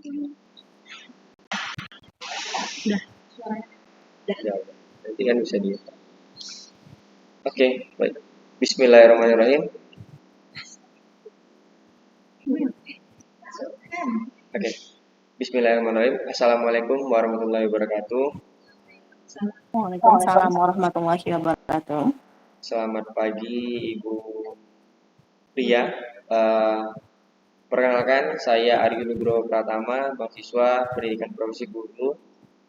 Udah, suaranya. Ya, nanti kan bisa di. Oke, baik. Bismillahirrahmanirrahim. Oke. Bismillahirrahmanirrahim. Assalamualaikum warahmatullahi wabarakatuh. Waalaikumsalam warahmatullahi wabarakatuh. Selamat pagi Ibu Ria. Perkenalkan, saya Aryo Nugroho Pratama, mahasiswa Pendidikan Profesi Guru,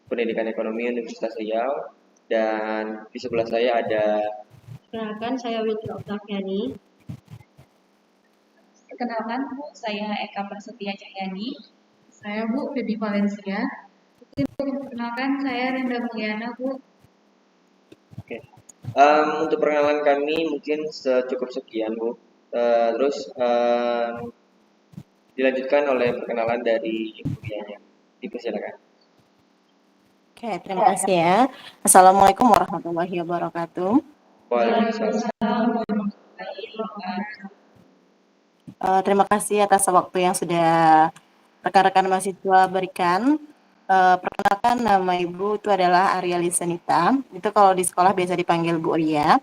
Pendidikan Ekonomi Universitas Riau, dan di sebelah saya ada. Perkenalkan, saya Wilda Octaviani. Perkenalkan Bu, saya Eka Prasetya Cahyani. Saya Bu Feby Valencia. Perkenalkan, saya Renda Mulyana Bu. Oke. Untuk perkenalan kami mungkin cukup sekian Bu. Terus dilanjutkan oleh perkenalan dari Ibu Ria. Dipersilakan. Oke, terima kasih ya. Assalamualaikum warahmatullahi wabarakatuh. Waalaikumsalam. Terima kasih atas waktu yang sudah rekan-rekan mahasiswa berikan. Perkenalkan, nama Ibu itu adalah Arya Lisenita. Itu kalau di sekolah biasa dipanggil Bu Ria.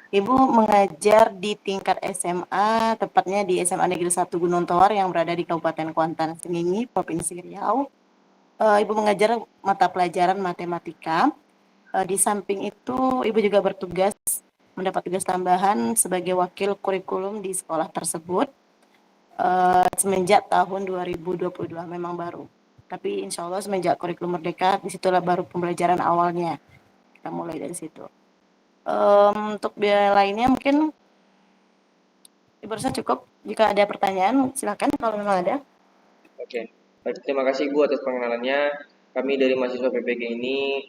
Ibu mengajar di tingkat SMA, tepatnya di SMA Negeri 1 Gunung Tawar yang berada di Kabupaten Kuantan Sengingi, Provinsi Riau. Ibu mengajar mata pelajaran matematika. Di samping itu, Ibu juga mendapat tugas tambahan sebagai wakil kurikulum di sekolah tersebut semenjak tahun 2022, memang baru. Tapi insya Allah semenjak kurikulum merdeka, disitulah baru pembelajaran awalnya. Kita mulai dari situ. Untuk biaya lainnya mungkin Ibu rasa cukup. Jika ada pertanyaan, silakan kalau memang ada. Oke. Baik, terima kasih Bu atas pengenalannya. Kami dari mahasiswa PPG ini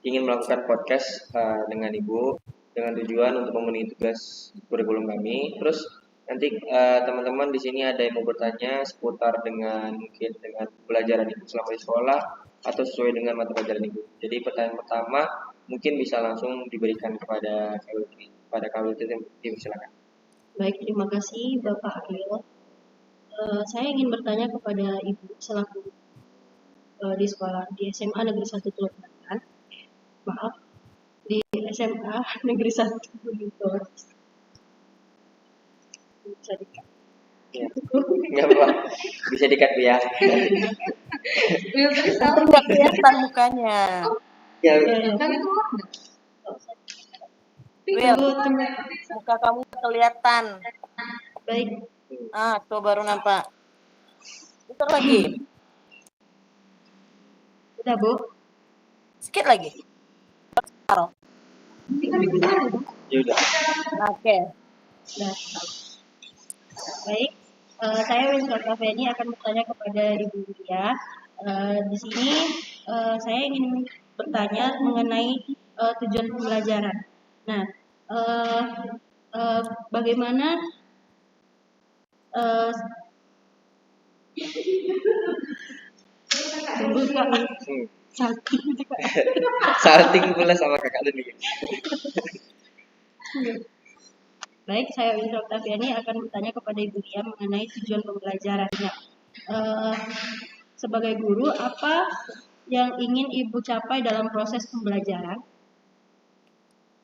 ingin melakukan podcast dengan Ibu dengan tujuan untuk memenuhi tugas kurikulum kami. Terus nanti teman-teman di sini ada yang mau bertanya seputar mungkin dengan pelajaran Ibu selama di sekolah atau sesuai dengan mata pelajaran Ibu. Jadi pertanyaan pertama mungkin bisa langsung diberikan kepada Kawil Tim, silakan. Baik, terima kasih Bapak Aryo. Saya ingin bertanya kepada Ibu selaku di sekolah di SMA Negeri 1 Teluk Banten. Maaf, di SMA Negeri 1 Teluk. Bisa dikat. Ya. Enggak apa-apa. Bisa dikat ya. Tapi nggak kelihatan mukanya. Ya. Will, muka kamu kelihatan. Baik. Tuh baru nampak. Putar lagi. Udah, Bu? Sedikit lagi. Taruh. Ya udah. Oke. Nah. Baik. Saya Wilda Octaviani akan bertanya kepada Ibu Ria. Di sini saya ingin bertanya mengenai tujuan pembelajaran. Nah, bagaimana salting pula sama kakak lu nih. Baik, saya Wilda Octaviani akan bertanya kepada Ibu Ria mengenai tujuan pembelajarannya. Sebagai guru, apa yang ingin Ibu capai dalam proses pembelajaran?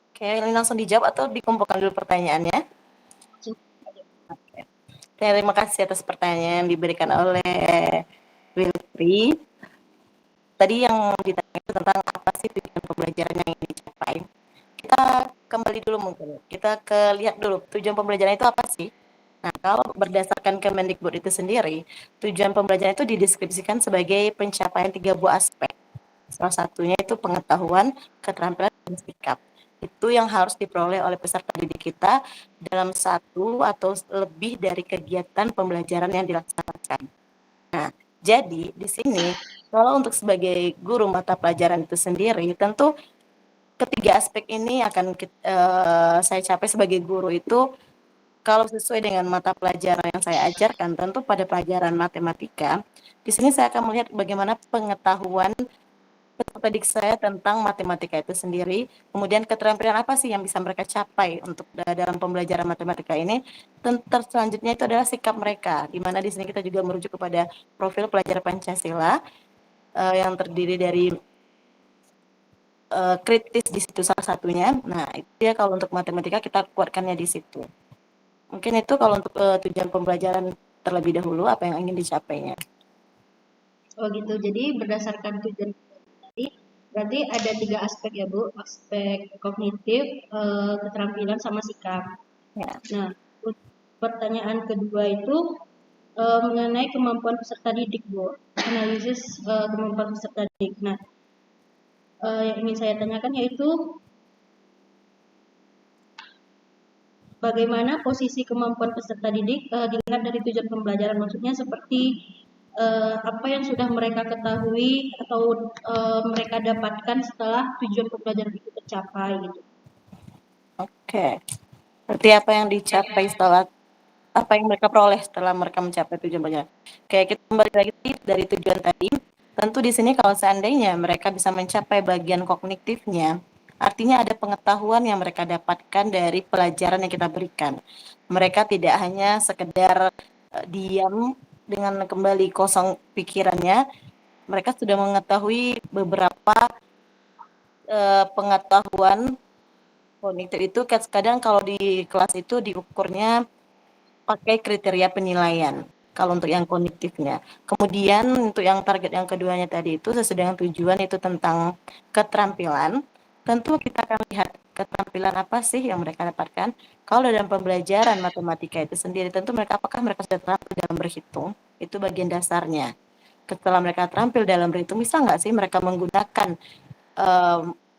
Oke, ini langsung dijawab atau dikumpulkan dulu pertanyaannya? Oke. Terima kasih atas pertanyaan yang diberikan oleh Wilfri. Tadi yang ditanya itu tentang apa sih tujuan pembelajaran yang ingin dicapai. Kita kembali dulu mungkin. Kita lihat dulu tujuan pembelajaran itu apa sih? Nah, kalau berdasarkan Kemendikbud itu sendiri, tujuan pembelajaran itu dideskripsikan sebagai pencapaian 3 buah aspek. Salah satunya itu pengetahuan, keterampilan, dan sikap. Itu yang harus diperoleh oleh peserta didik kita dalam satu atau lebih dari kegiatan pembelajaran yang dilaksanakan. Nah, jadi di sini kalau untuk sebagai guru mata pelajaran itu sendiri, tentu ketiga aspek ini akan saya capai sebagai guru itu kalau sesuai dengan mata pelajaran yang saya ajarkan. Tentu pada pelajaran matematika, di sini saya akan melihat bagaimana pengetahuan peserta didik saya tentang matematika itu sendiri, kemudian keterampilan apa sih yang bisa mereka capai untuk dalam pembelajaran matematika ini. Selanjutnya itu adalah sikap mereka, di mana di sini kita juga merujuk kepada profil pelajar Pancasila yang terdiri dari kritis di situ salah satunya. Nah, itu ya kalau untuk matematika kita kuatkannya di situ. Mungkin itu kalau untuk tujuan pembelajaran terlebih dahulu apa yang ingin dicapainya. Oh gitu, jadi berdasarkan tujuan tadi, berarti ada 3 aspek ya Bu, aspek kognitif, keterampilan sama sikap. Ya. Nah, pertanyaan kedua itu mengenai kemampuan peserta didik Bu, analisis kemampuan peserta didik. Nah, yang ingin saya tanyakan yaitu bagaimana posisi kemampuan peserta didik dilihat dari tujuan pembelajaran, maksudnya seperti apa yang sudah mereka ketahui atau mereka dapatkan setelah tujuan pembelajaran itu tercapai gitu. Oke. Berarti apa yang dicapai setelah apa yang mereka peroleh setelah mereka mencapai tujuan pembelajaran. Kayak kita kembali lagi dari tujuan tadi, tentu di sini kalau seandainya mereka bisa mencapai bagian kognitifnya, artinya ada pengetahuan yang mereka dapatkan dari pelajaran yang kita berikan. Mereka tidak hanya sekedar diam dengan kembali kosong pikirannya, mereka sudah mengetahui beberapa pengetahuan kognitif itu kadang kalau di kelas itu diukurnya pakai kriteria penilaian kalau untuk yang kognitifnya. Kemudian untuk yang target yang keduanya tadi itu sesuai dengan tujuan itu tentang keterampilan. Tentu kita akan lihat keterampilan apa sih yang mereka dapatkan. Kalau dalam pembelajaran matematika itu sendiri, tentu apakah mereka sudah terampil dalam berhitung, itu bagian dasarnya. Setelah mereka terampil dalam berhitung, bisa nggak sih mereka menggunakan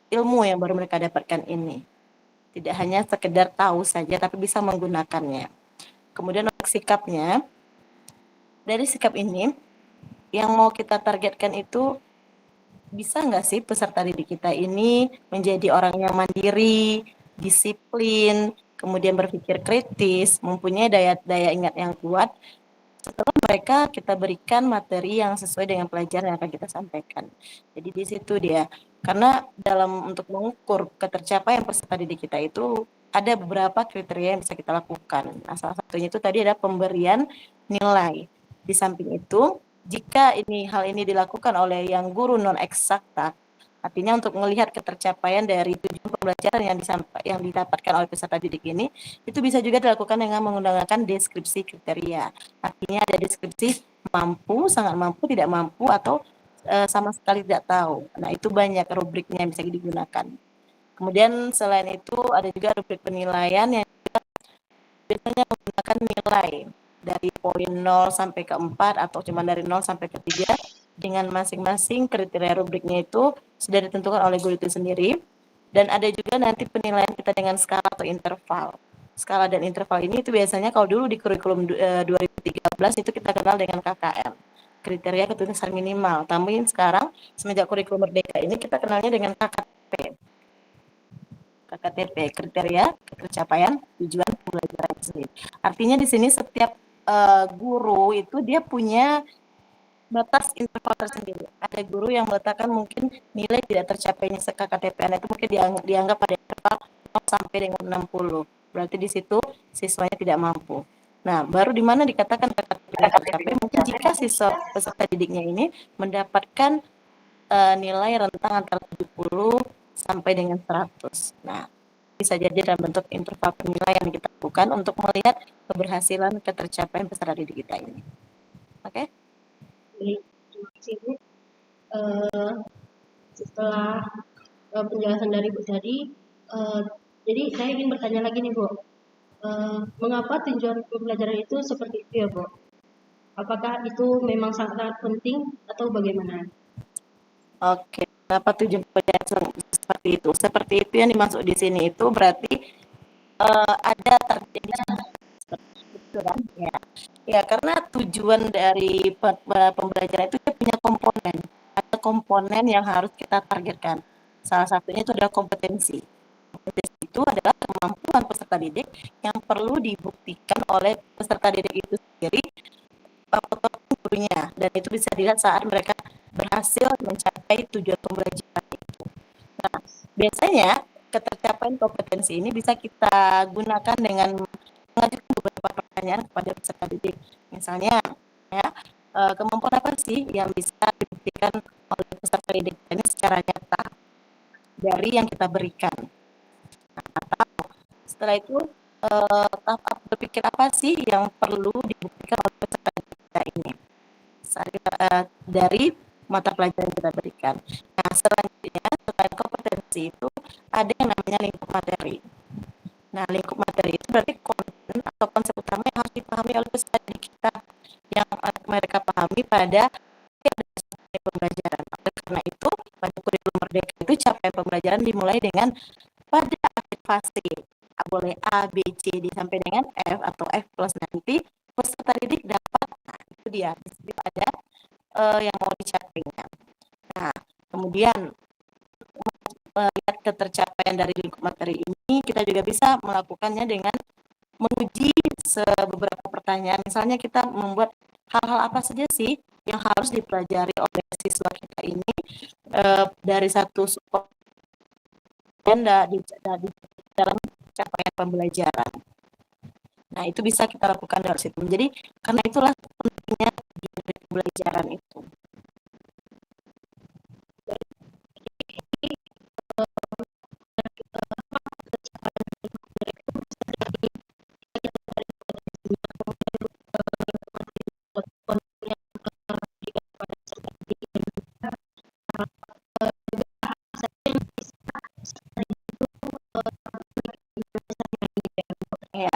ilmu yang baru mereka dapatkan ini. Tidak hanya sekedar tahu saja, tapi bisa menggunakannya. Kemudian untuk sikapnya, dari sikap ini, yang mau kita targetkan itu bisa nggak sih peserta didik kita ini menjadi orang yang mandiri, disiplin, kemudian berpikir kritis, mempunyai daya ingat yang kuat, setelah mereka kita berikan materi yang sesuai dengan pelajaran yang akan kita sampaikan. Jadi di situ dia, karena dalam untuk mengukur ketercapaian peserta didik kita itu ada beberapa kriteria yang bisa kita lakukan. Nah, salah satunya itu tadi ada pemberian nilai. Di samping itu, jika hal ini dilakukan oleh yang guru non eksakta, artinya untuk melihat ketercapaian dari tujuan pembelajaran yang didapatkan oleh peserta didik ini, itu bisa juga dilakukan dengan menggunakan deskripsi kriteria. Artinya ada deskripsi mampu, sangat mampu, tidak mampu, atau sama sekali tidak tahu. Nah, itu banyak rubriknya yang bisa digunakan. Kemudian selain itu ada juga rubrik penilaian yang biasanya menggunakan nilai dari poin 0 sampai ke 4 atau cuma dari 0 sampai ke 3 dengan masing-masing kriteria rubriknya itu sudah ditentukan oleh guru itu sendiri. Dan ada juga nanti penilaian kita dengan skala atau interval. Skala dan interval ini itu biasanya kalau dulu di kurikulum 2013 itu kita kenal dengan KKM, kriteria ketuntasan minimal. Tapi sekarang semenjak kurikulum merdeka ini kita kenalnya dengan KKTP, kriteria ketercapaian tujuan pembelajaran sendiri. Artinya di sini setiap guru itu dia punya batas interval tersendiri. Ada guru yang meletakkan mungkin nilai tidak tercapainya KKTPN itu mungkin dianggap pada interval 0 sampai dengan 60. Berarti di situ siswanya tidak mampu. Nah, baru di mana dikatakan KKTPN tercapai mungkin jika siswa peserta didiknya ini mendapatkan nilai rentang antara 70 sampai dengan 100. Nah, bisa jadi dalam bentuk interval penilaian yang kita lakukan untuk melihat keberhasilan ketercapaian peserta didik kita ini. Oke? Baik, terima kasih Bu. Setelah penjelasan dari Bu tadi, jadi saya ingin bertanya lagi nih Bu, mengapa tujuan pembelajaran itu seperti itu ya Bu? Apakah itu memang sangat penting atau bagaimana? Oke, kenapa tujuan pembelajaran seperti itu? Seperti itu yang dimaksud di sini itu berarti ada terjadi ya. Ya, karena tujuan dari pembelajaran itu dia punya komponen. Ada komponen yang harus kita targetkan. Salah satunya itu adalah kompetensi. Kompetensi itu adalah kemampuan peserta didik yang perlu dibuktikan oleh peserta didik itu sendiri ataupun gurunya. Dan itu bisa dilihat saat mereka berhasil mencapai tujuan pembelajaran itu. Nah, biasanya ketercapaian kompetensi ini bisa kita gunakan dengan mengajukan beberapa pertanyaan kepada peserta didik. Misalnya, ya, kemampuan apa sih yang bisa dibuktikan oleh peserta didik ini secara nyata dari yang kita berikan. Nah, atau setelah itu tahap berpikir apa sih yang perlu dibuktikan oleh peserta didik kita ini dari mata pelajaran yang kita berikan. Nah, selanjutnya selain kompetensi itu ada yang namanya lingkup materi. Nah, lingkup materi itu berarti konten atau konsep utama yang harus dipahami oleh peserta didik kita yang mereka pahami pada pembelajaran. Oleh karena itu, pada kurikulum merdeka itu capaian pembelajaran dimulai dengan pada akhir fase. Boleh A, B, C sampai dengan F atau F plus nanti peserta didik dapat, nah itu dia, disitu ada yang mau dicapainya. Nah, kemudian melihat ketercapaian dari lingkup materi ini, kita juga bisa melakukannya dengan menguji beberapa pertanyaan. Misalnya kita membuat hal-hal apa saja sih yang harus dipelajari oleh siswa kita ini dari satu dan di dalam capaian pembelajaran. Nah, itu bisa kita lakukan dari situ. Jadi, karena itulah pentingnya pembelajaran itu. Ya,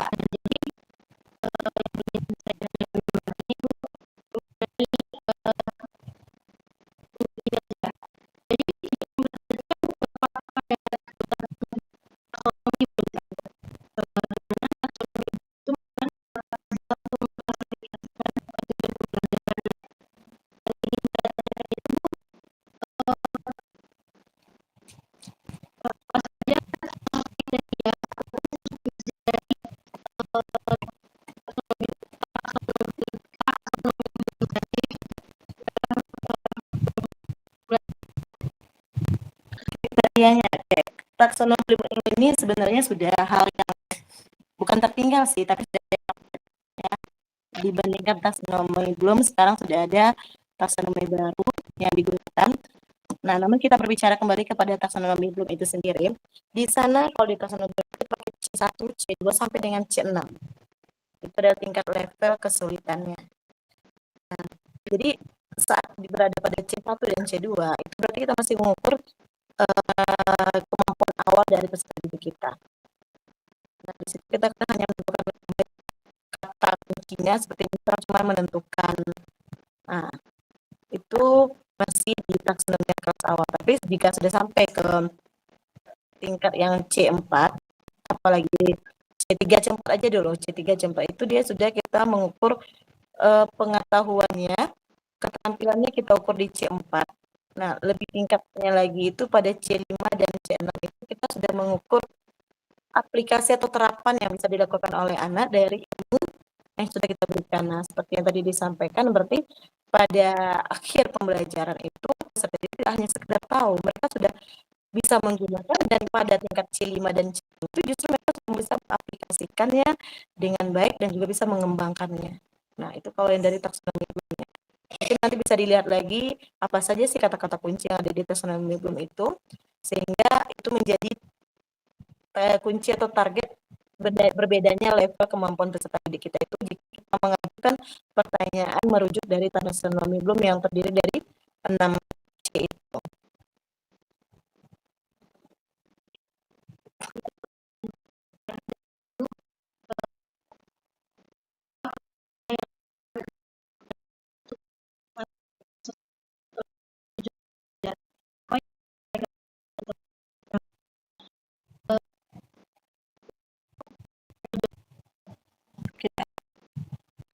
kriterianya taksonomi ini sebenarnya sudah hal yang bukan tertinggal sih, tapi ya, dibandingkan taksonomi belum, sekarang sudah ada taksonomi baru yang digunakan. Nah, namun kita berbicara kembali kepada taksonomi belum itu sendiri. Di sana kalau di taksonomi belum itu pakai C1, C2 sampai dengan C6. Itu adalah tingkat level kesulitannya. Nah, jadi saat berada pada C1 dan C2 itu berarti kita masih mengukur kemampuan awal dari peserta didik kita. Nah, di situ kita hanya menentukan kata kuncinya seperti kita cuma menentukan. Nah, itu masih di taksonomi kelas awal. Tapi jika sudah sampai ke tingkat yang C4, apalagi C3, C4 aja dulu. C3, C4 itu dia sudah kita mengukur pengetahuannya, keterampilannya kita ukur di C4. Nah, lebih tingkatnya lagi itu pada C5 dan C6 itu kita sudah mengukur aplikasi atau terapan yang bisa dilakukan oleh anak dari ilmu yang sudah kita berikan. Nah, seperti yang tadi disampaikan, berarti pada akhir pembelajaran itu peserta didik tidak hanya sekedar tahu, mereka sudah bisa menggunakan, dan pada tingkat C5 dan C6 itu justru mereka sudah bisa mengaplikasikannya dengan baik dan juga bisa mengembangkannya. Nah, itu kalau yang dari taksonomi belum. Mungkin nanti bisa dilihat lagi apa saja sih kata-kata kunci yang ada di taksonomi belum itu, sehingga itu menjadi kunci atau target berbedanya level kemampuan peserta didik kita itu jika kita mengajukan pertanyaan merujuk dari taksonomi belum yang terdiri dari 6 C itu.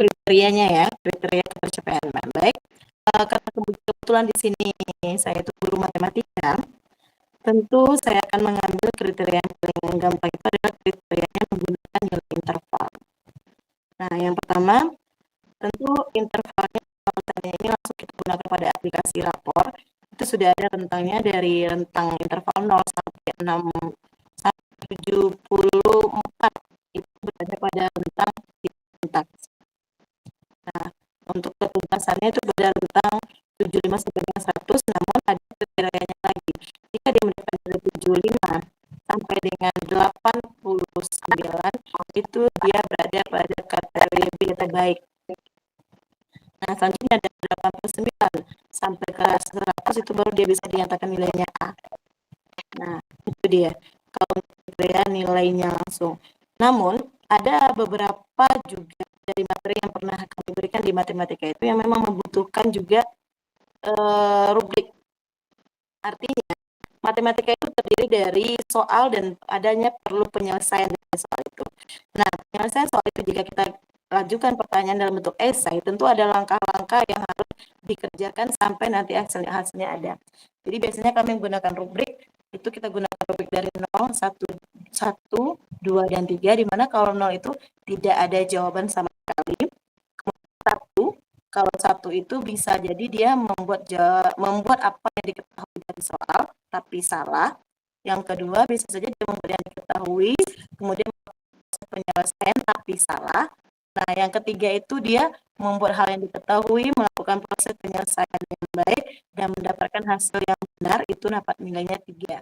Kriterianya ya, kriteria pencapaian. Baik, karena kebetulan di sini saya itu guru matematika, tentu saya akan mengambil kriteria yang paling gampang itu adalah kriterianya menggunakan nilai interval. Nah, yang pertama, tentu intervalnya kalau ini langsung kita gunakan pada aplikasi rapor, itu sudah ada rentangnya dari rentang interval 0 sampai 6 sampai 74, itu berada pada rentang sintaks. Nah, untuk ketuntasannya itu pada rentang 75 sampai dengan 100, namun ada kriterianya lagi. Jika dia mendapatkan dari 75 sampai dengan 89, itu dia berada pada kategori B terbaik. Nah, selanjutnya ada 89 sampai ke 100, itu baru dia bisa dinyatakan nilainya A. Nah, itu dia. Kalau kriteria nilainya langsung. Namun, ada beberapa juga dari materi yang pernah kami berikan di matematika itu yang memang membutuhkan juga rubrik. Artinya, matematika itu terdiri dari soal dan adanya perlu penyelesaian dari soal itu. Nah, penyelesaian soal itu jika kita lanjutkan pertanyaan dalam bentuk esai, tentu ada langkah-langkah yang harus dikerjakan sampai nanti hasilnya ada. Jadi biasanya kami menggunakan rubrik, itu kita gunakan rubrik dari 0, 1, 2, dan 3, di mana kalau 0 itu tidak ada jawaban sama sekali. Kemudian 1, kalau 1 itu bisa jadi dia membuat apa yang diketahui dari soal, tapi salah. Yang kedua, bisa saja dia membuat yang diketahui, kemudian penyelesaian tapi salah. Nah, yang ketiga itu dia membuat hal yang diketahui, melakukan proses penyelesaian yang baik, dan mendapatkan hasil yang benar, itu dapat nilainya 3.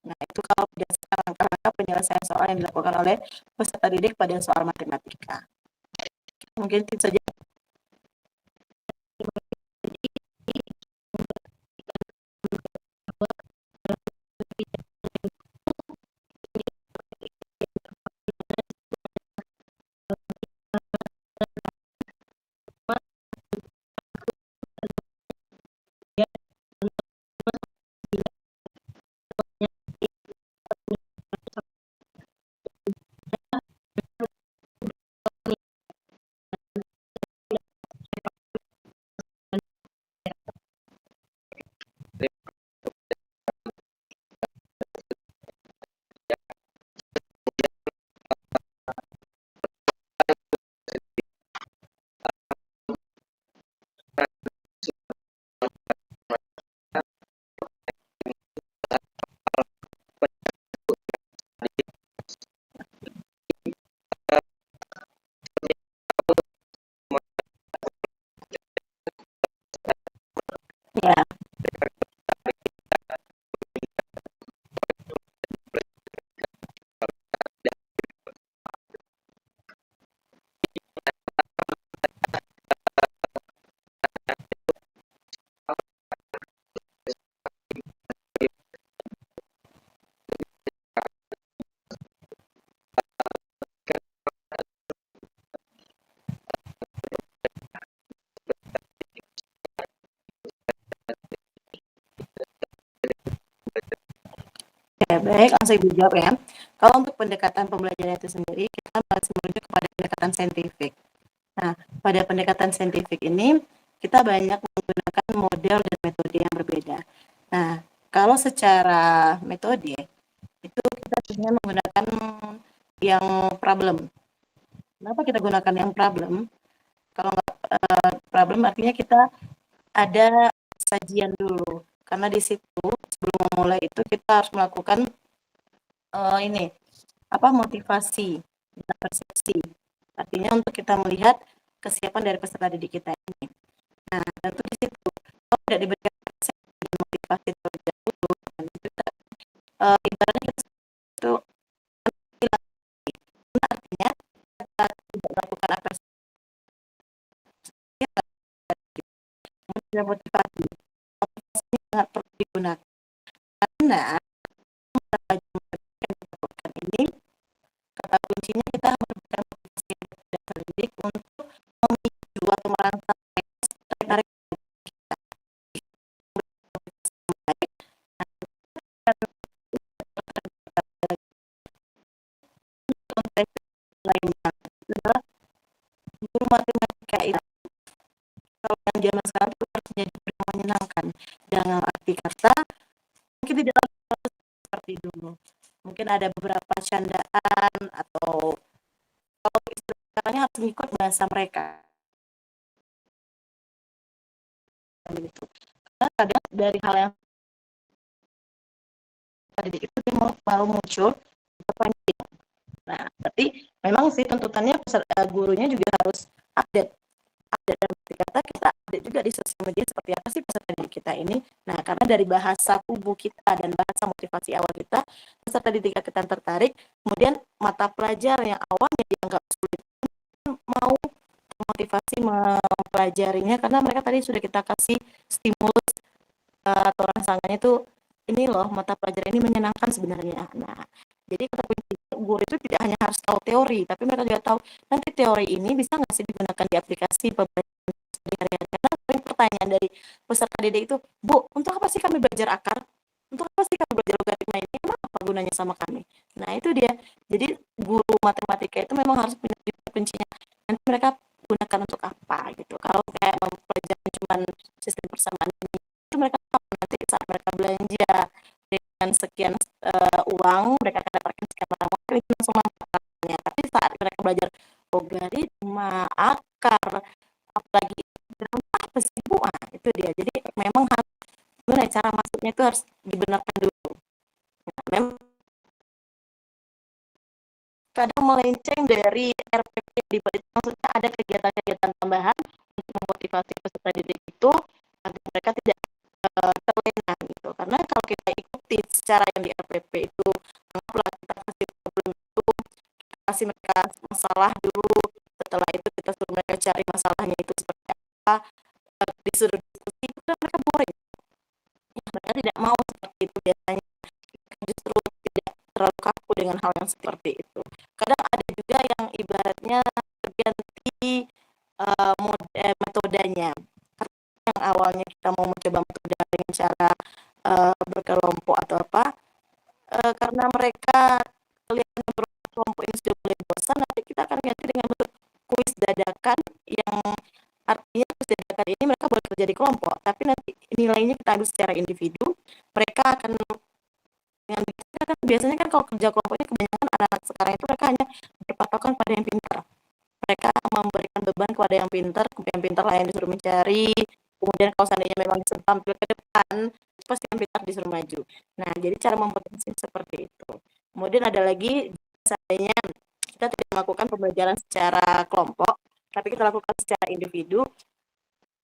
Nah, itu kalau berdasarkan langkah-langkah penyelesaian soal yang dilakukan oleh peserta didik pada soal matematika. Mungkin itu saja. Ya, baik, langsung Ibu jawab ya. Kalau untuk pendekatan pembelajaran itu sendiri, kita masih merujuk kepada pendekatan saintifik. Nah, pada pendekatan saintifik ini, kita banyak menggunakan model dan metode yang berbeda. Nah, kalau secara metode, itu kita biasanya menggunakan yang problem. Kenapa kita gunakan yang problem? Kalau nggak problem, artinya kita ada sajian dulu. Karena di situ, sebelum memulai itu, kita harus melakukan motivasi dan persepsi. Artinya untuk kita melihat kesiapan dari peserta didik kita ini. Nah, tentu di situ kalau tidak diberikan persepsi dan motivasi terlebih dahulu, dan kita ibaratnya kita itu artinya kita tidak melakukan apresiasi dan motivasi. Motivasi sangat perlu digunakan karena ini kata kuncinya kita memberikan motivasi kepada pendidik untuk memicu atau merangsang tertarik kita lainnya adalah guru matematika itu kalau yang zaman sekarang itu harus menjadi yang menyenangkan, dengan arti kata mungkin tidak seperti dulu, mungkin ada beberapa candaan atau kalau istilahnya harus mengikut bahasa mereka. kadang dari hal yang tadi itu dia baru muncul depan dia. Nah, berarti memang sih tuntutannya gurunya juga harus update dan kata kita update juga di sosial media seperti apa sih peserta didik kita ini. Nah, karena dari bahasa tubuh kita dan bahasa motivasi awal kita, peserta didik kita tertarik, kemudian mata pelajar yang awalnya dianggap sulit mau motivasi mempelajarinya karena mereka tadi sudah kita kasih stimulus atau rangsangannya itu ini loh mata pelajaran ini menyenangkan sebenarnya. Nah, jadi kata kunci guru itu tidak hanya harus tahu teori, tapi mereka juga tahu nanti teori ini bisa nggak sih digunakan di aplikasi pembelajaran sehari-hari. Karena pertanyaan dari peserta didik itu, Bu, untuk apa sih kami belajar akar? Untuk apa sih kami belajar logaritma ini? Emang apa gunanya sama kami? Nah, itu dia. Jadi guru matematika itu memang harus punya kuncinya. Nanti mereka gunakan untuk apa gitu. Kalau kayak mempelajari cuma sistem persamaan ini, itu mereka nanti saat mereka belanja dengan sekian uang mereka akan dapatkan sekian uang itu langsung manfaatnya. Tapi saat mereka belajar logaritma, akar, apalagi apa sih Bu? Itu dia. Jadi memang harus gimana cara masuknya itu harus dibenarkan dulu. Nah, memang kadang melenceng dari RPP di maksudnya ada kegiatan-kegiatan tambahan untuk memotivasi peserta didik itu agar mereka tidak terlena gitu. Karena kalau kita ikuti secara yang di RPP itu anggaplah kita kasih problem itu kita kasih mereka masalah dulu, setelah itu kita suruh mereka cari masalahnya itu seperti apa, disuruh diskusi itu kan mereka boring ya, mereka tidak mau seperti itu biasanya, justru tidak terlalu kaku dengan hal yang seperti itu. Kadang ada juga yang ibaratnya berganti metodenya. Yang awalnya kita mau mencoba metode dengan cara berkelompok atau apa, karena mereka kelihatan berkelompok ini sudah mulai bosan, nanti kita akan ganti dengan bentuk kuis dadakan yang artinya kuis dadakan ini mereka boleh kerja di kelompok, tapi nanti nilainya kita ambil secara individu. Mereka akan dengan biasanya kan kalau kerja kelompoknya kebanyakan anak-anak sekarang itu mereka hanya berpatokan pada yang pintar. Mereka memberikan beban kepada yang pintar lah yang disuruh mencari. Kemudian kalau seandainya memang disuruh tampil ke depan, pasti yang pintar disuruh maju. Nah, jadi cara mempotensi seperti itu. Kemudian ada lagi, seandainya kita tidak melakukan pembelajaran secara kelompok, tapi kita lakukan secara individu,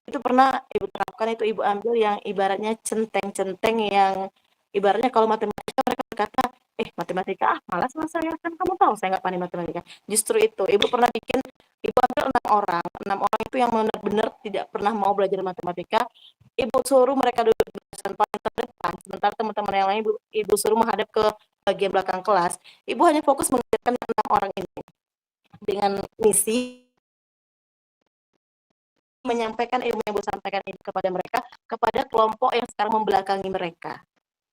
itu pernah Ibu terapkan, itu Ibu ambil yang ibaratnya centeng-centeng yang ibaratnya kalau matematika mereka berkata, matematika malas mas saya, kan kamu tahu saya nggak pandai matematika. Justru itu, Ibu pernah bikin, Ibu ambil 6 orang itu yang benar-benar tidak pernah mau belajar matematika, Ibu suruh mereka duduk di barisan paling terdepan, sementara teman-teman yang lain Ibu suruh menghadap ke bagian belakang kelas. Ibu hanya fokus mengajarkan 6 orang ini dengan misi menyampaikan ilmu yang Ibu sampaikan itu kepada mereka, kepada kelompok yang sekarang membelakangi mereka.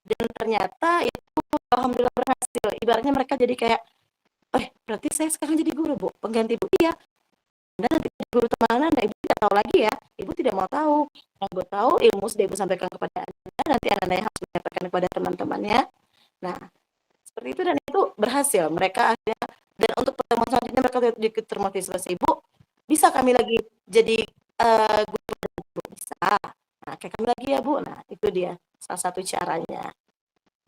Dan ternyata itu alhamdulillah berhasil. Ibaratnya mereka jadi kayak, berarti saya sekarang jadi guru, Bu, pengganti Bu. Iya. Anda nanti guru teman Anda, Ibu tidak tahu lagi ya. Ibu tidak mau tahu. Yang Ibu tahu, ilmu sudah Ibu sampaikan kepada Anda, nanti Anda yang harus menyampaikan kepada teman-temannya. Nah, seperti itu, dan itu berhasil. Mereka akhirnya, dan untuk pertemuan selanjutnya mereka termotivasi, Ibu, bisa kami lagi jadi guru, bisa. Nah, kayak kami lagi ya Bu. Nah, itu dia salah satu caranya.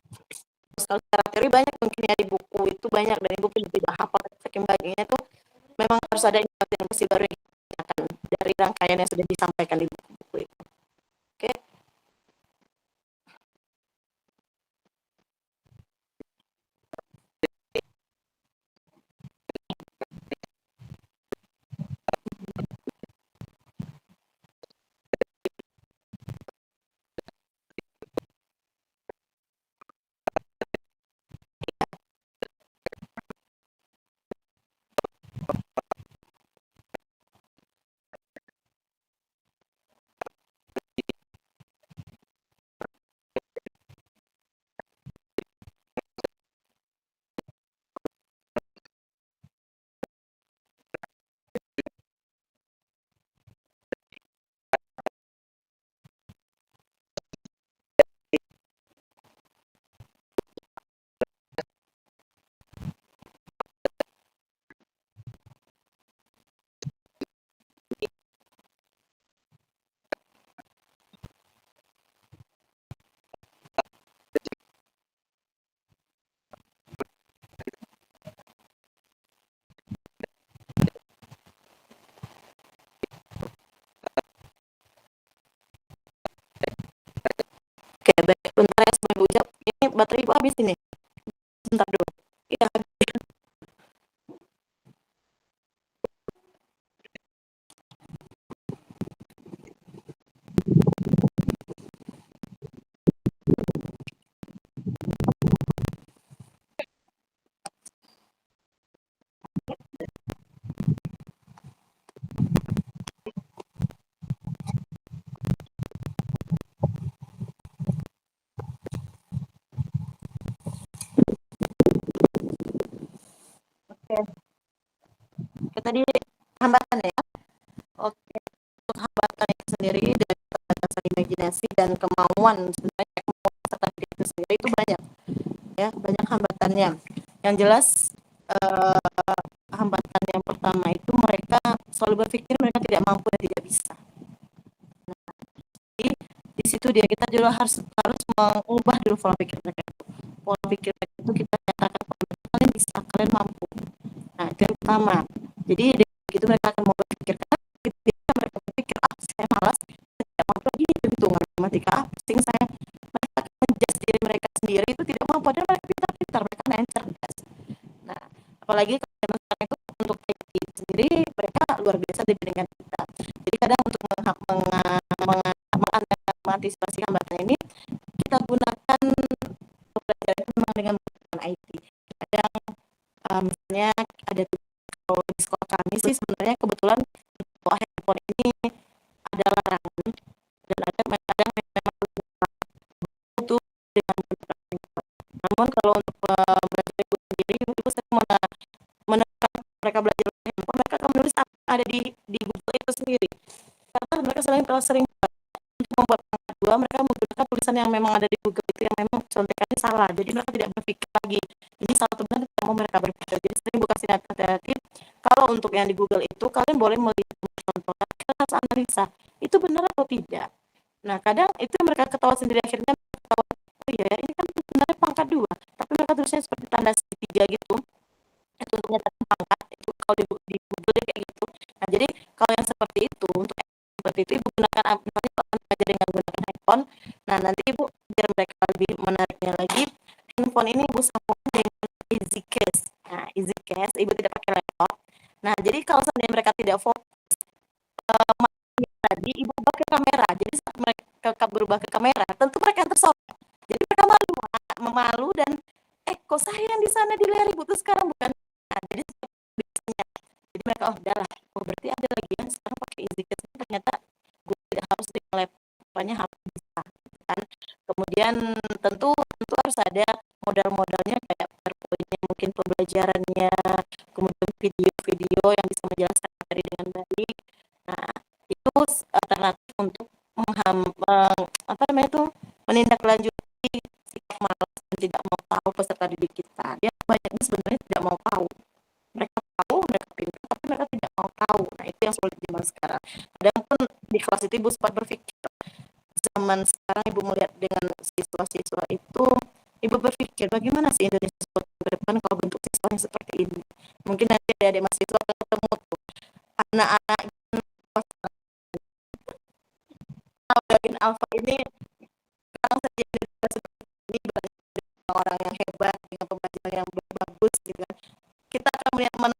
Terus kalau secara teori banyak mungkin ya di buku itu banyak, dan Ibu pun tidak hafal saking banyaknya itu memang harus ada informasi baru yang digunakan dari rangkaian yang sudah disampaikan di buku itu. Oke. saya sama Ibu ucap, ini baterai Ibu habis ini. Sebentar dulu. Iya, oke. Oke, tadi hambatan ya. Oke, untuk hambatan itu sendiri dari keterbatasan imajinasi dan kemauan sebenarnya kemauan serta diri itu sendiri itu banyak ya, banyak hambatannya. Yang jelas hambatan yang pertama itu mereka selalu berpikir mereka tidak mampu dan tidak bisa. Jadi di situ dia kita juga harus mengubah dulu pola pikir mereka. Pola pikir mereka itu kita nyatakan kalian bisa, kalian mampu. Nah, itu yang pertama. Jadi begitu mereka akan mau berpikir kan, ketika mereka berpikir saya malas, saya tidak mampu lagi tentu matematika pusing saya, mereka akan menjudge diri mereka sendiri itu tidak mampu, padahal mereka pintar-pintar, mereka cerdas. Nah, apalagi kalau zaman sekarang itu untuk IT sendiri mereka luar biasa dibandingkan kita. Jadi kadang untuk mengantisipasi hambatan ini kita gunakan pembelajaran itu memang dengan menggunakan IT. Kadang misalnya ada kalau di sekolah kami sih sebenarnya kebetulan bahwa handphone ini ada larangan dan ada kadang memang butuh dengan menggunakan handphone. Namun kalau untuk belajar itu sendiri itu saya menekan mereka belajar handphone, mereka akan menulis apa yang ada di Google itu sendiri. Karena mereka sering untuk membuat pangkat dua, mereka menggunakan tulisan yang memang ada di Google itu yang memang contekannya salah. Jadi mereka tidak berpikir lagi. Ini salah atau benar tidak mau mereka berpikir. Jadi sering buka kasih alternatif. Kalau untuk yang di Google itu kalian boleh melihat contohnya, kalian harus analisa itu benar atau tidak. Nah kadang itu mereka ketawa sendiri akhirnya ketawa, oh iya ini kan sebenarnya pangkat dua, tapi mereka tulisnya seperti tanda segitiga gitu. Itu untuk nyatakan pangkat itu kalau di Google kayak gitu. Nah jadi kalau yang seperti itu untuk seperti itu ibu gunakan misalnya kalau belajar dengan menggunakan handphone, nah nanti ibu biar mereka lebih menariknya lagi, handphone ini ibu sambungkan dengan EasyCase. Nah EasyCase ibu tidak pakai laptop. Nah jadi kalau seandainya mereka tidak fokus tadi ibu ubah ke kamera, jadi saat mereka berubah ke kamera tentu mereka yang tersorot, jadi mereka malu dan kok saya yang di sana di layar ibu tuh sekarang bukan. Nah, jadi biasanya jadi mereka udahlah, berarti ada lagi yang sekarang pakai EasyCast ternyata gue tidak harus di laptopnya harus bisa kan. Kemudian tentu harus ada modal-modalnya kayak PowerPoint-nya, mungkin pembelajarannya, kemudian video-video yang bisa menjelaskan materi dengan baik. Nah itu alternatif untuk apa namanya itu menindaklanjuti sikap malas dan tidak mau tahu peserta didik kita. Dia banyaknya sebenarnya tidak mau tahu. Mereka tahu, mereka pintar, tapi mereka tidak mau tahu. Nah itu yang sulit zaman sekarang. Kadang pun di kelas itu ibu sempat berpikir, zaman sekarang ibu melihat dengan siswa-siswa itu, ibu berpikir bagaimana sih Indonesia ke depan kalau bentuk siswanya seperti ini. Mungkin nanti ada mahasiswa akan ketemu tuh anak-anak Alvin Alpha ini sekarang saja ini banyak orang yang hebat dengan pembelajaran yang bagus gitu kan. Kita akan melihat mana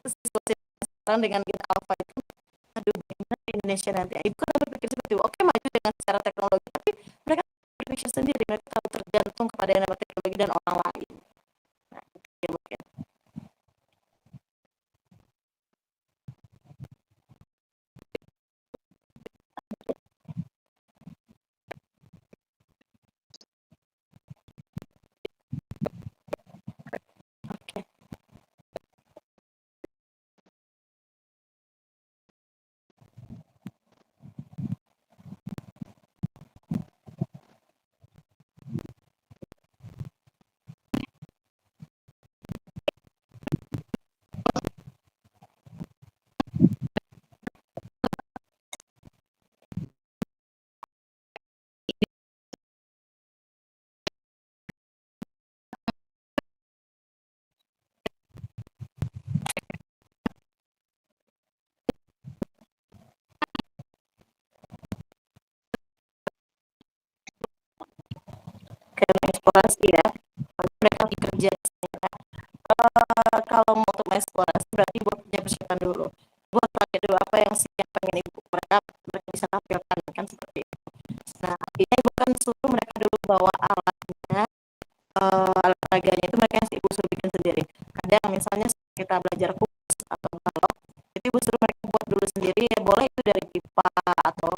situasi sekarang dengan Gen Alpha itu, aduh bagaimana di Indonesia nanti. Ibu kan berpikir seperti itu, oke maju dengan secara teknologi, tapi mereka berpikir sendiri, mereka terlalu tergantung kepada yang namanya teknologi dan orang lain. Nah, itu ya mungkin. Oke. mengeksplorasi ya, mereka bekerja. Kalau mau untuk mengeksplorasi berarti buat punya persiapan dulu. Buat target dulu apa yang siap pengen ibu mereka bisa tampilkan kan seperti itu. Nah, artinya ibu kan suruh mereka dulu bawa alatnya, alat peraganya itu mereka yang ibu suruh bikin sendiri. Kadang misalnya kita belajar kukus atau balok, itu ibu suruh mereka buat dulu sendiri, ya boleh itu dari pipa atau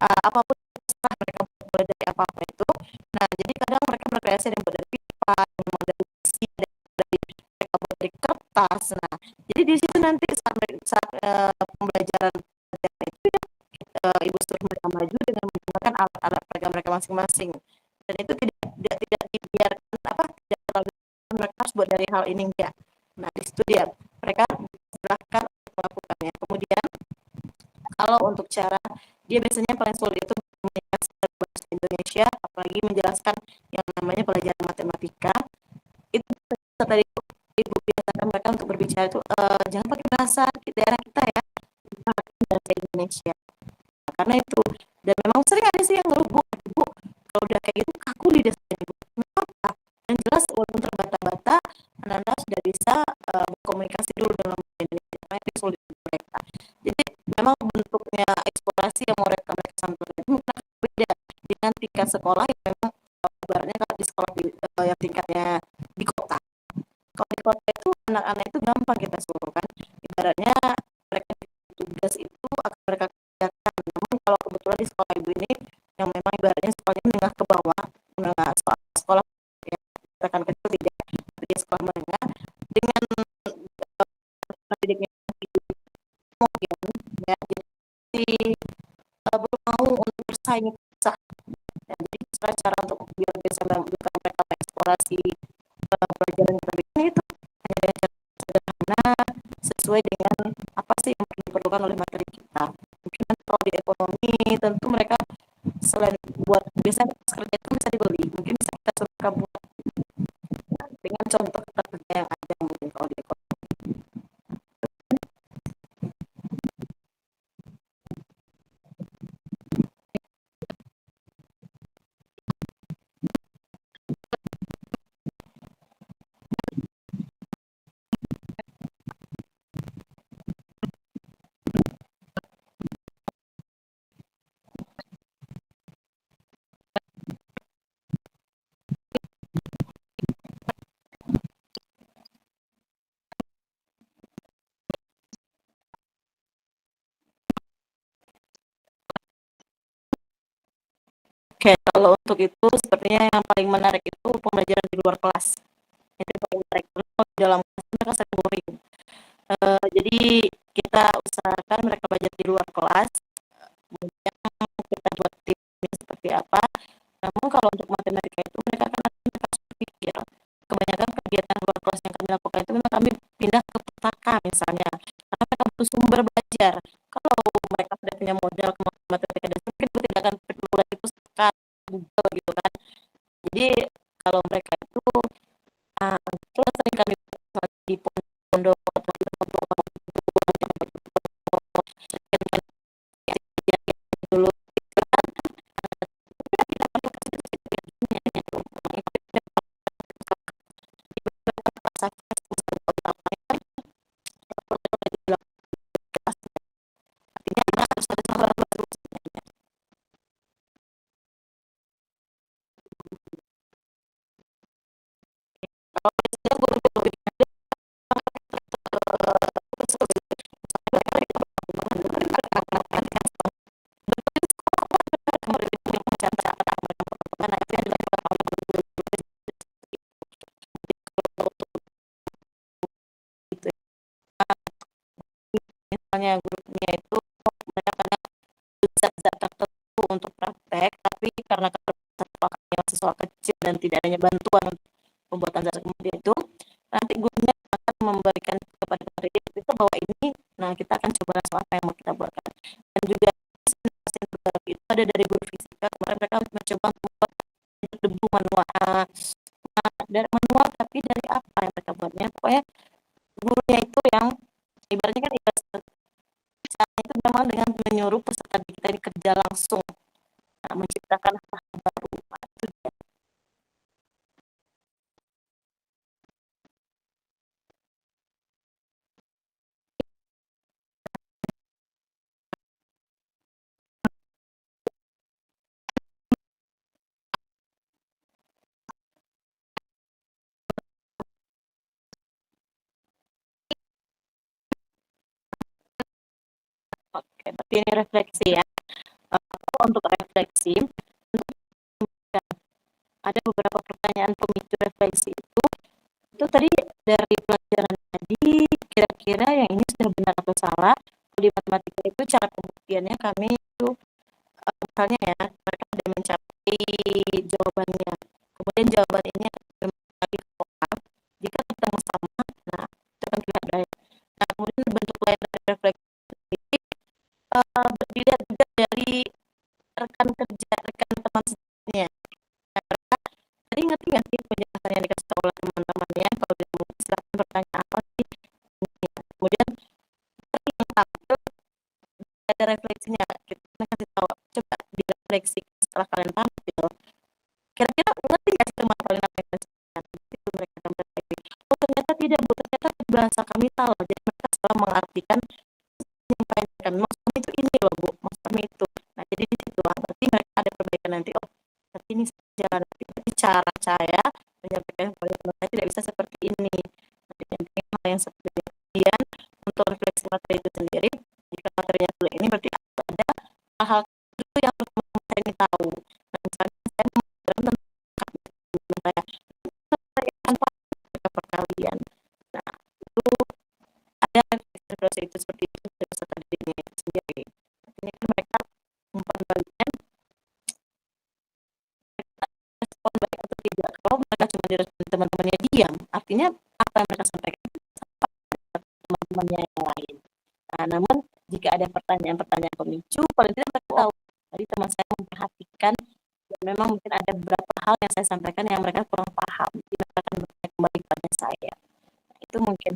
apapun terserah mereka buat dari apapun itu. Nah, jadi kadang mereka berkreasi yang buat dari pipa, yang dari besi, dari mereka buat dari kertas. Nah, jadi di situ nanti saat pembelajaran itu ya, ibu suruh mereka maju dengan menggunakan alat-alat peraga mereka masing-masing. Dan itu tidak dibiarkan tidak terlalu mereka harus buat dari hal ini enggak. Nah, di situ dia mereka silahkan melakukannya. Kemudian kalau untuk cara dia biasanya paling sulit itu menjelaskan bahasa Indonesia, apalagi menjelaskan yang namanya pelajaran matematika. Itu tadi ibu biasakan mereka untuk berbicara itu jangan pakai bahasa daerah kita ya, pakai bahasa Indonesia. Karena itu, dan memang sering ada sih yang ngeluh, bu kalau udah kayak gitu kaku lidah saya ibu. Kenapa? Yang jelas walaupun terbata-bata, anak-anak sudah bisa berkomunikasi dulu dengan Indonesia, karena itu sulit mereka. Jadi memang bentuknya eksplorasi yang mau mereka sampaikan itu mungkin beda dengan tingkat sekolah yang memang ibaratnya kalau di sekolah yang tingkatnya di kota. Kalau di kota itu anak-anak itu gampang kita suruh kan, ibaratnya mereka tugas itu akan mereka kerjakan. Namun kalau kebetulan di sekolah ibu ini yang memang ibaratnya sekolahnya menengah ke bawah, menengah sekolah ya, rekan kecil tidak, tapi sekolah menengah dengan pendidiknya mungkin ya, jadi belum mau untuk bersaing susah. Ya, jadi cara untuk biar bisa membuka mereka eksplorasi pelajaran yang terbikin itu hanya dengan cara sederhana sesuai dengan apa sih yang diperlukan oleh materi kita. Mungkin kalau di ekonomi tentu mereka selain buat biasanya kerja itu bisa dibeli, mungkin bisa kita suka buat dengan contoh kerja yang ada mungkin kalau di ekonomi. Oke, kalau untuk itu sepertinya yang paling menarik itu pembelajaran di luar kelas. Itu paling menarik karena di dalam kelas mereka sering boring. Jadi kita usahakan mereka belajar di luar kelas. Kemudian kita buat timnya seperti apa. Namun kalau untuk matematika itu mereka harus berpikir. Kebanyakan kegiatan luar kelas yang kami lakukan itu memang kami pindah ke pustaka misalnya. Karena mereka butuh sumber belajar. Kalau mereka sudah punya modal ke matematika dasar, mungkin tidak akan perlu lagi pustaka Google gitu kan. Jadi kalau mereka itu itu sering kami di pondok atau di tempat dulu misalnya grupnya itu mereka karena zat-zat tertentu untuk praktek, tapi karena keterbatasannya masih soal kecil dan tidak adanya bantuan pembuatan zat kemudian itu, nanti gurunya akan memberikan kepada murid itu bahwa ini, nah kita akan coba soal apa yang mau kita buatkan. Dan juga itu ada dari guru fisika, kemarin mereka mencoba membuat debu manual, dari manual tapi dari apa yang mereka buatnya, pokoknya gurunya itu yang ibaratnya kan itu memang dengan menyuruh peserta kita ini kerja langsung, menciptakan hal baru. Itu dia. Oke, berarti ini refleksi ya. Untuk refleksi, ada beberapa pertanyaan pemicu refleksi itu tadi dari pelajaran tadi, kira-kira yang ini sudah benar atau salah. Di matematika itu cara pembuktiannya kami itu misalnya ya, mereka sudah mencapai jawabannya. Kemudian jawaban ini akan lagi ke orang. Jika ketemu sama, nah itu akan kita ada. Nah, kemudian bentuk lain dari refleksi dilihat juga dari rekan kerja, rekan teman semuanya. Tadi ngerti nggak sih penjelasan yang dikasih tahu oleh teman-temannya? Kalau dia mau silakan bertanya apa sih? Kemudian tampil ada refleksinya. Kita kasih tahu, coba direfleksi setelah kalian tampil. Kira-kira ngerti nggak sih teman kalian apa yang kalian itu mereka tampil lagi. Oh ternyata tidak bu, ternyata bahasa kami salah. Jadi mereka salah mengartikan menyampaikan maksud kami itu ini loh bu, maksud kami itu. Nah jadi di situ berarti mereka ada perbaikan nanti. Oh berarti ini jalan nanti cara saya menyampaikan kepada teman saya tidak bisa seperti ini. Nanti hal yang seperti ini. Kemudian untuk refleksi materi itu sendiri, jika materinya sulit ini berarti ada hal-hal itu yang pertama saya ingin tahu. Nah, misalnya saya mau saya tanpa perkalian. Nah, itu ada refleksi itu seperti itu peserta dirinya sendiri. Artinya kan mereka umpan baliknya respon baik atau tidak. Kalau mereka cuma direspon teman-temannya diam, artinya apa yang mereka sampaikan teman-temannya yang lain. Nah, namun jika ada pertanyaan-pertanyaan pemicu, paling tidak mereka tahu. Tadi teman saya memperhatikan dan memang mungkin ada beberapa hal yang saya sampaikan yang mereka kurang paham. Jadi mereka akan bertanya kembali kepada saya. Nah, itu mungkin.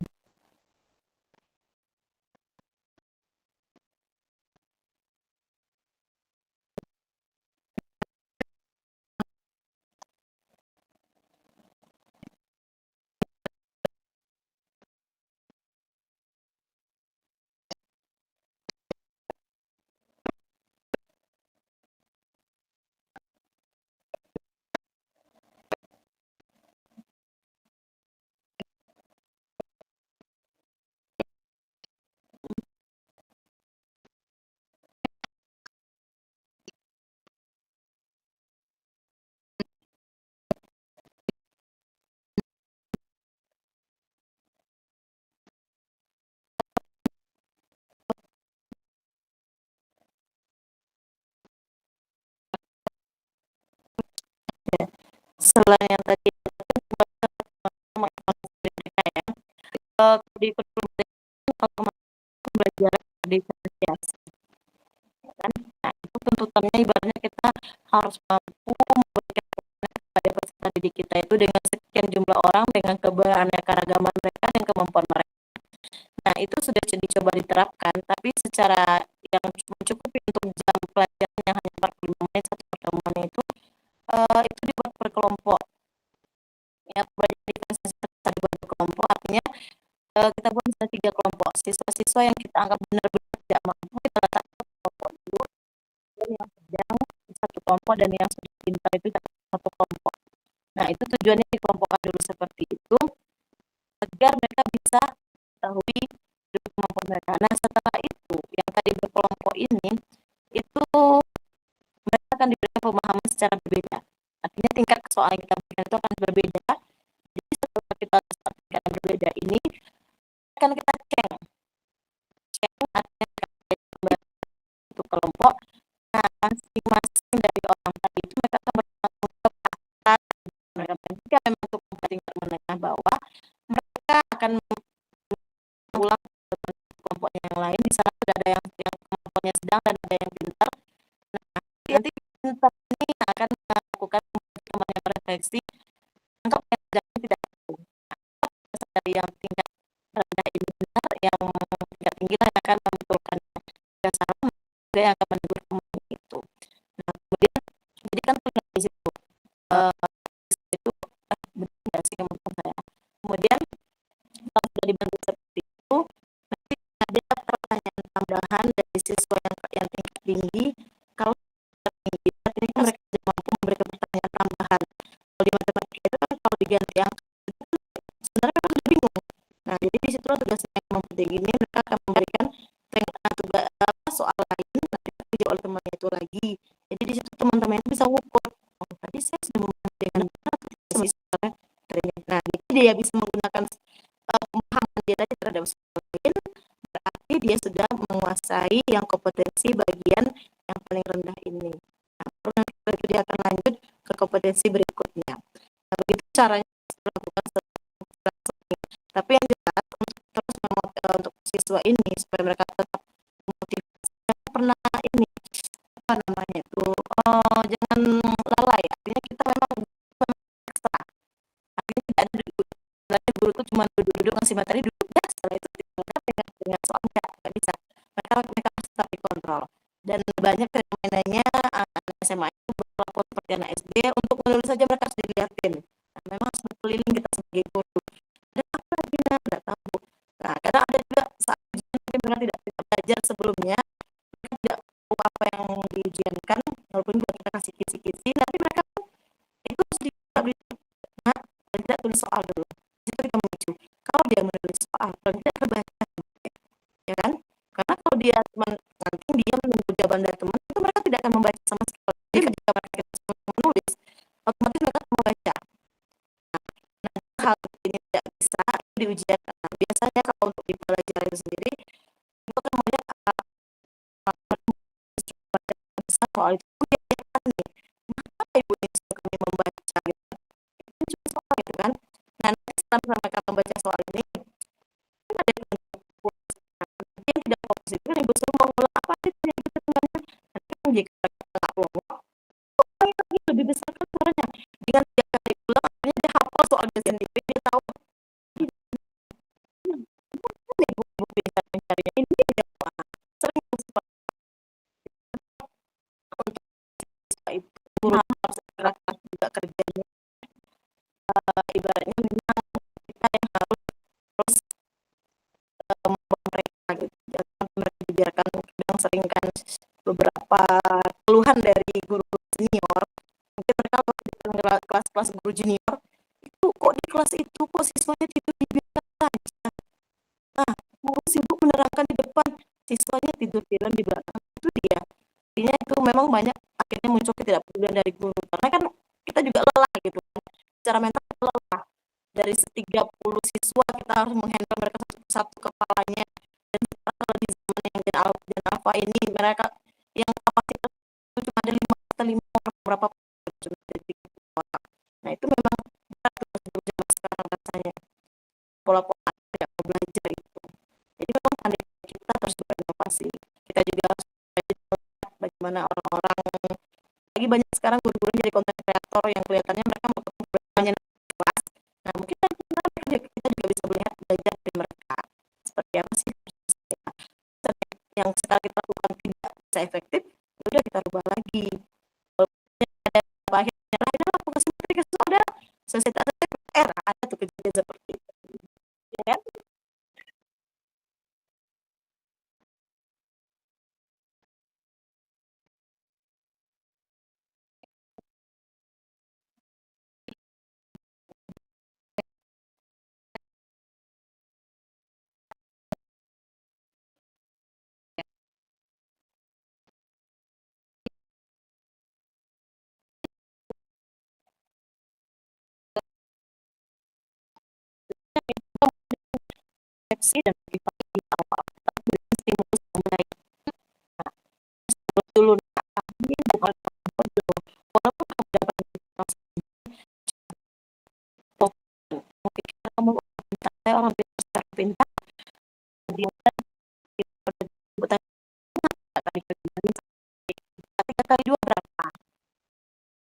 Selain yang tadi di kurikulum belajar diferensiasi kan, nah itu tuntutannya ibaratnya kita harus mampu memberikan kepada peserta didik kita itu dengan sekian jumlah orang dengan keanekaragaman mereka dan kemampuan mereka. Nah itu sudah dicoba diterapkan, tapi secara yang mencukupi untuk jam pelajaran yang hanya 45 menit satu pertemuan itu dibuat per kelompok. Ya, diferensiasi dibuat per kelompok artinya kita buat misalnya 3 kelompok siswa-siswa yang kita anggap benar-benar tidak mampu kita letakkan kelompok dulu, dan yang sedang satu kelompok dan yang sudah pintar itu satu kelompok. Nah itu tujuannya dikelompokkan dulu seperti itu agar mereka bisa mengetahui kemampuan mereka. Nah setelah itu yang tadi berkelompok ini itu mereka akan diberikan pemahaman secara berbeda. Artinya tingkat soal yang kita berikan itu akan berbeda. Jadi setelah kita tingkat yang berbeda ini akan kita cek artinya untuk kelompok. Nah masing-masing dari orang tadi itu mereka akan bertanggung jawab atas mereka. Jika memang untuk tingkat menengah bawah mereka akan ulang kelompok yang lain. Di sana sudah ada yang kelompoknya sedang dan ada yang pintar. Nah nanti pintar ini akan melakukan teman yang refleksi untuk yang tidak tahu. Dari yang tingkat rendah ini benar, yang tingkat tinggi akan membetulkan yang salah, ada yang akan menegur teman itu. Nah kemudian jadi kan di situ itu benar nggak sih kemampuan saya. Kemudian kalau sudah dibantu seperti itu, nanti ada pertanyaan tambahan dari siswa yang tingkat tinggi. Kalau tinggi, artinya kan mereka tidak mampu memberikan pertanyaan tambahan. Kalau di matematika itu kan kalau diganti angka sebenarnya kan bingung. Nah jadi di situ tugasnya yang mempenting ini mereka akan memberikan tugas Jadi di situ teman-teman itu bisa ngukur, oh tadi saya sudah membantu dengan benar misalnya. Nah, jadi dia bisa menggunakan pemahaman dia tadi terhadap soal lain, berarti dia sudah menguasai yang kompetensi bagian yang paling rendah ini. Nah, baru dia akan lanjut ke kompetensi berikutnya. Nah, begitu caranya dilakukan tapi yang jelas untuk terus untuk siswa ini supaya mereka tetap motivasi pernah ini apa namanya itu jangan lalai, artinya kita memang ekstra, artinya tidak ada duduk, guru itu cuma duduk-duduk ngasih materi duduknya, setelah itu tinggalkan dengan soal nggak bisa, mereka harus tetap dikontrol. Dan banyak fenomenanya anak SMA itu berlaku seperti anak SD, untuk menulis saja mereka harus dilihatin. Nah, memang harus berkeliling kita sebagai guru, dan apa lagi nggak tahu. Nah, kadang ada juga saat ujian mungkin mereka tidak belajar sebelumnya, mereka tidak tahu apa yang diujiankan, walaupun juga kita kasih kisi-kisi, tapi mereka itu harus diberi nah, tidak tulis soal dulu. Itu kita menuju. Kalau dia menulis soal, kalau tidak terbaca, ya kan? Karena kalau dia nanti dia menunggu jawaban dari teman, itu mereka tidak akan membaca sama sekali. Jadi ketika mereka menulis, otomatis mereka akan membaca. Nah, hal ini tidak bisa diujian. Nah, biasanya kalau untuk di pelajaran itu sendiri, itu kan melihat soal itu diajarkan nih. Kenapa ibu ini suka kami membaca gitu? Itu cuma soal gitu kan. Nah, nanti setelah mereka membaca soal ini, kan ada yang tidak fokus itu kan ibu suruh mengulang apa itu yang kita dengarnya. Nanti kan jika mereka nggak ngomong, lagi lebih besar kan suaranya. Dengan 3 kali ulang, artinya dia hafal soal dia sendiri, dia tahu. Ibu bisa mencarinya ini tidak sering seperti untuk siswa itu guru harus gerakan juga kerjanya, ibaratnya memang kita yang harus terus membawa mereka gitu, jangan mereka dibiarkan. Kadang sering kan beberapa keluhan dari guru senior, mungkin mereka waktu di kelas-kelas guru junior itu kok di kelas itu kok siswanya tidur dibiarkan aja. Nah, guru sibuk menerangkan di depan, siswanya tidur-tiduran di belakang, itu dia. Artinya itu memang banyak akhirnya muncul ketidakpedulian dari guru, karena kan kita juga lelah gitu kan, secara mental lelah. Dari 30 siswa kita harus menghandle mereka satu kepalanya, dan kalau di zaman yang Gen Alpha ini mereka yang kapasitas itu cuma ada 5 atau 5 orang berapa cuma ada 30 orang. Nah itu memang berat untuk zaman sekarang rasanya, pola-pola tidak mau belajar itu. Jadi memang pandemi kita terus berinovasi, kita juga harus belajar bagaimana orang-orang, lagi banyak sekarang guru-guru jadi konten kreator yang kelihatannya mereka melakukan kelas. Nah mungkin kita juga bisa melihat belajar dari mereka seperti apa sih yang sekarang kita lakukan tidak bisa efektif, udah kita rubah lagi. Kalau ada akhirnya lakukan seperti ada selesai ada tuh kejadian seperti itu, ya kan? Persepsi dan motivasi awal stimulus yang baik. Nah, dulu ini bukan walaupun kamu dapat mungkin kamu saya orang pintar tiga kali dua berapa?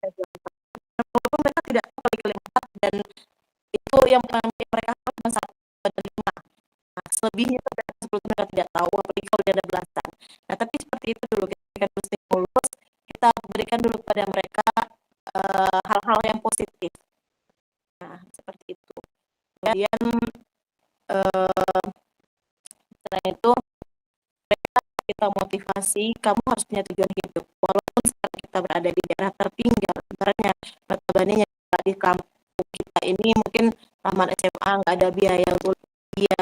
Walaupun mereka tidak tahu kali empat, dan itu yang mereka tahu cuma 1 dan 5. Nah, selebihnya sebelum mereka tidak tahu, apalagi kalau dia ada belasan. Nah, tapi seperti itu dulu, kita berikan dulu stimulus, kita berikan dulu kepada mereka hal-hal yang positif. Nah, seperti itu. Kemudian setelah itu kita motivasi, kamu harus punya tujuan hidup. Walaupun sekarang kita berada di daerah tertinggal, sebenarnya notabene di kampung kita ini mungkin taman SMA nggak ada biaya untuk dia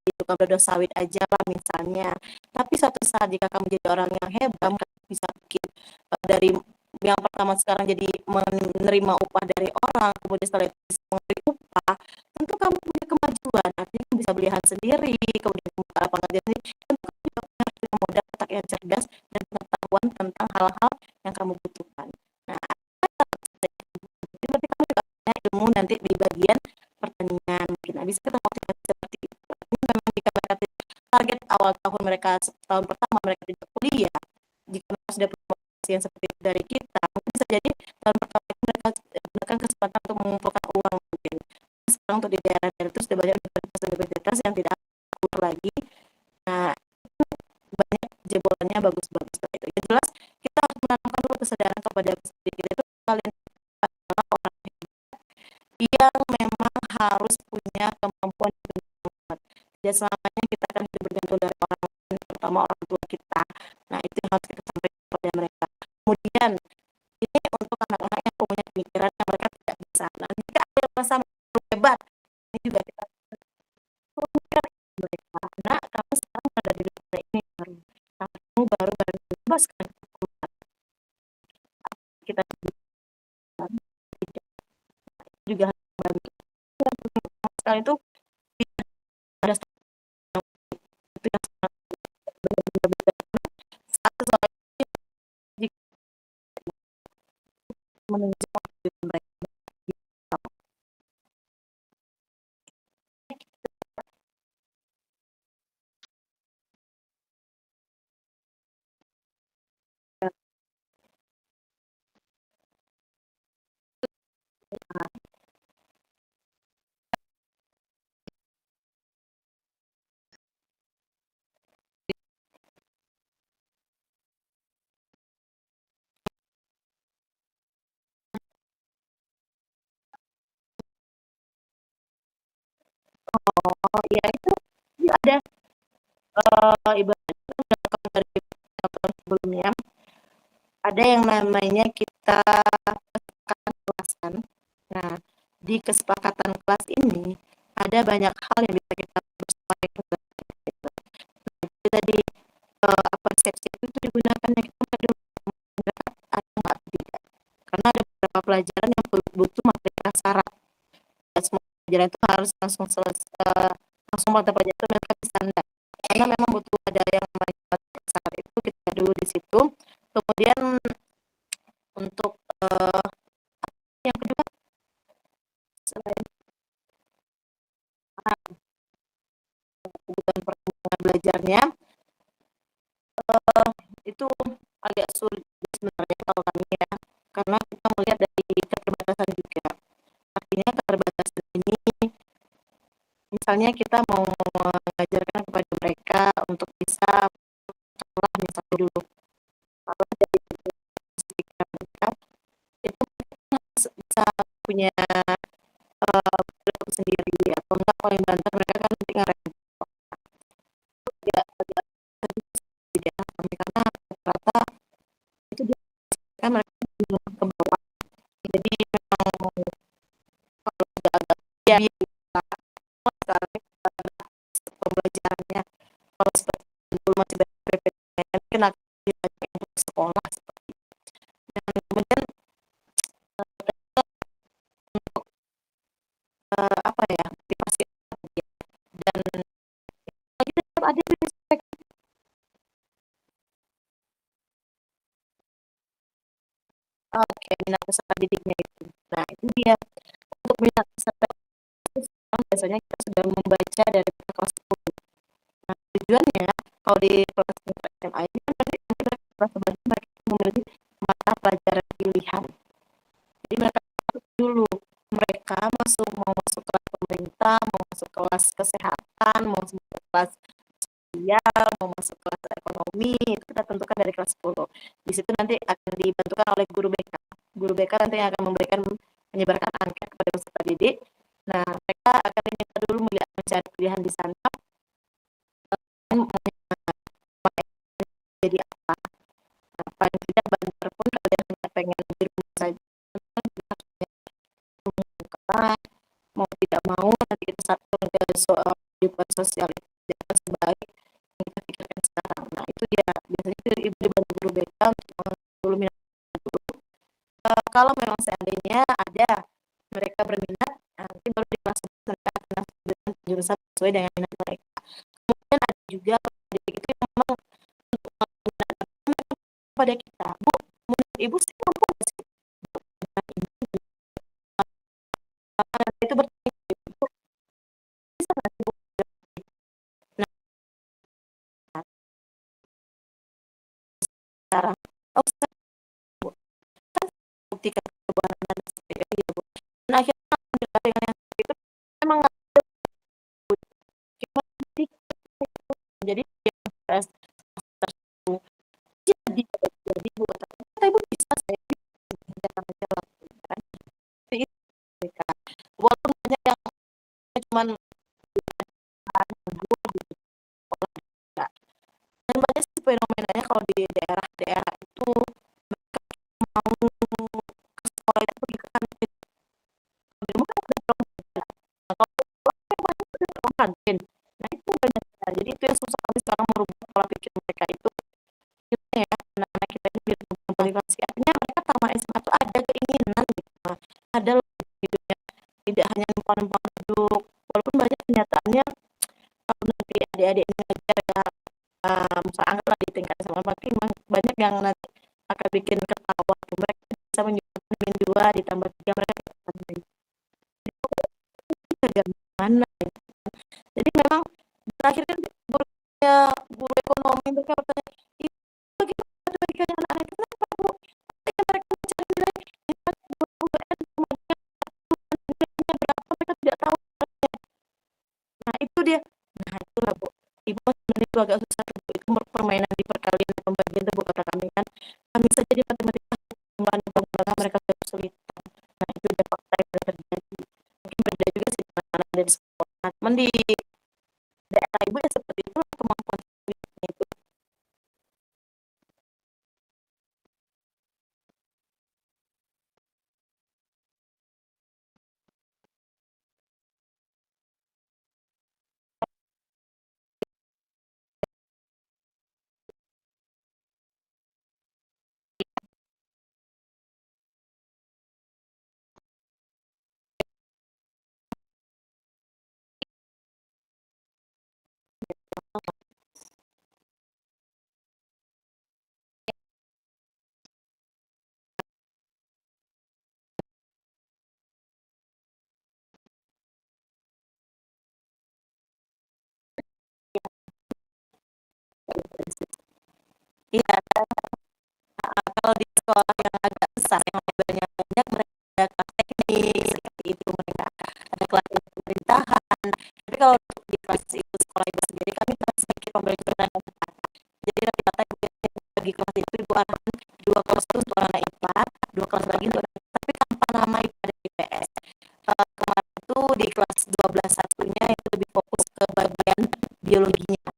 itu kamu sawit aja lah misalnya. Tapi suatu saat jika kamu jadi orang yang hebat, kamu bisa bikin dari yang pertama sekarang jadi menerima upah dari orang, kemudian setelah itu bisa memberi upah, tentu kamu punya kemajuan, artinya kamu bisa beli hal sendiri, kemudian membuka lapangan sendiri, tentu kamu juga punya modal otak yang cerdas dan pengetahuan tentang hal-hal yang kamu butuhkan. Nah, berarti kamu juga punya ilmu nanti di bagian pertanian mungkin. Nah, bisa kita motivasi seperti itu. Artinya memang jika mereka target awal tahun mereka, tahun pertama mereka tidak kuliah, jika mereka sudah punya motivasi yang seperti itu dari kita, mungkin bisa jadi tahun pertama itu mereka gunakan kesempatan untuk mengumpulkan uang mungkin. Sekarang untuk di daerah-daerah itu sudah banyak universitas yang tidak akur lagi. Nah, itu banyak jebolannya bagus-bagus seperti itu. Yang jelas kita harus menanamkan dulu kesadaran kepada diri kita itu kalian adalah orang yang memang harus punya kemampuan bermanfaat. Tidak selamanya kita akan hidup bergantung dari orang lain, terutama orang tua kita. Nah, itu yang harus kita sampaikan kepada mereka. Kemudian, ini untuk anak-anak yang punya pemikiran yang mereka tidak bisa. Nah, jika ada yang merasa hebat, ini juga kita pemikiran mereka. Nah, kamu sekarang ada di negara ini baru. Nah, kamu baru bebaskan kita juga harus membantu. Sekali itu ada itu yang benar-benar satu soal jika menunjukkan mereka. Oh iya itu ya ada ibaratnya dari tahun sebelumnya ada yang namanya kita kesepakatan kelas kan. Nah, di kesepakatan kelas ini ada banyak hal yang bisa kita sesuaikan. Jadi tadi persepsi itu digunakannya kita menggunakan ada nggak tidak. Karena ada beberapa pelajaran yang butuh materi prasarat. Semua pelajaran itu harus langsung langsung mata pelajaran itu mereka bisa enggak. Karena memang butuh ada yang namanya materi prasarat itu kita dulu di situ. Kemudian untuk yang kedua selain kebutuhan perkembangan belajarnya itu agak sulit sebenarnya kalau kami ya, karena kita melihat dari keterbatasan juga. Artinya keterbatasan ini misalnya kita mau mengajarkan kepada mereka untuk bisa sekolah misalnya dulu kalau dari mereka itu bisa punya sendiri atau enggak paling banter mereka kan nanti ngarep tidak tidak kami karena rata itu dia kan mereka ke bawah jadi memang kalau agak ya sekarang pembelajarannya kalau seperti dulu masih PPTN kena untuk sekolah seperti itu. Dan kemudian untuk apa ya motivasi dan lagi tetap ada respect. Oke, minat peserta didiknya itu. Nah, itu dia untuk minat peserta biasanya kita sudah membaca dari kelas 10. Nah, tujuannya kalau di kelas SMA ini kan nanti kelas 11 mereka memiliki mata pelajaran pilihan. Jadi mereka dulu mereka mau masuk kelas pemerintah, mau masuk kelas kesehatan, mau masuk kelas sosial, mau masuk kelas ekonomi, itu kita tentukan dari kelas 10. Di situ nanti akan dibantukan oleh guru BK. Guru BK nanti yang akan menyebarkan angket kepada peserta didik. Nah, mereka akan diminta dulu mencari pilihan di sana. Jadi apa? Nah, paling tidak banter pun kalian hanya pengen di rumah saja. Mau tidak mau nanti kita satukan ke soal kehidupan sosial jangan sebaik yang kita pikirkan sekarang. Nah itu dia biasanya itu ibu dibantu guru BK untuk dulu minat kalau memang seandainya ada mereka berminat, nanti baru di kelas 11 mereka akan ambil jurusan sesuai dengan minat mereka. Kemudian ada juga pendidik itu yang memang untuk mengingatkan pada kita, Bu, menurut Ibu sih mampu nggak sih? Itu bertanya, Bu, bisa nggak sih, Bu? Nah, sekarang, oh, Bu, kan buktikan kebuahan dan seperti itu, Bu. Nah, akhirnya dengan yang itu memang nggak ada, Bu. Cuma sedikit, jadi yang stres tertentu. Jadi Bu, ternyata Ibu bisa saya jangan aja lakukan. Tapi itu mereka. Walaupun banyak yang cuman ganggu gitu, enggak. Dan banyak sih fenomenanya kalau di daerah-daerah itu mau ke sekolah itu pergi ke kantin. Di rumah kan ada ruang jajan. Nah, kalau pulang kan banyak ada ruang kantin. Nah, itu banyak. Nah, jadi itu yang susah kami sekarang merubah pola pikir mereka itu. Gimana ya, anak-anak kita ini biar bermotivasi. Artinya mereka tamat SMA tuh ada keinginan gitu. Ada loh hidupnya. Tidak hanya numpang-numpang duduk. Walaupun banyak kenyataannya kalau nanti adik-adik ini ngajar ya, misalnya anggaplah di tingkat SMA, tapi memang banyak yang nanti akan bikin ketawa. Mereka bisa menyumbangkan min 2 ditambah 3 mereka dapat min. Itu gimana ya? Jadi memang terakhir kan guru ekonomi mereka bertanya, itu bagaimana matematikanya anak-anak itu kenapa Bu? Ketika mereka mencari nilai nilai UN kemudian nilainya berapa mereka tidak tahu. Nah itu dia. Nah itulah Bu. Ibu sebenarnya itu agak susah Bu. Itu permainan di perkalian dan pembagian itu Bu kata kami kan. Kami saja di matematika pengembangan pengembangan mereka sudah kesulitan. Nah itu udah fakta yang terjadi. Mungkin berbeda juga sih dengan anak dari sekolah. Teman di daerah Ibu ya seperti itu kemampuan itu. Iya, kalau di sekolah yang agak besar yang banyak-banyak mereka ada kelas teknik seperti itu mereka ada kelas pemerintahan. Tapi kalau di kelas itu sekolah Ibu sendiri kami masih sedikit pembelajaran yang ketat. Jadi rata-rata Ibu bagi kelas itu Ibu arahan 2 kelas itu untuk anak IPA, 2 kelas lagi untuk anak IPA. Tapi tanpa nama IPA dan IPS. Kemarin itu di kelas 12 satunya itu lebih fokus ke bagian biologinya,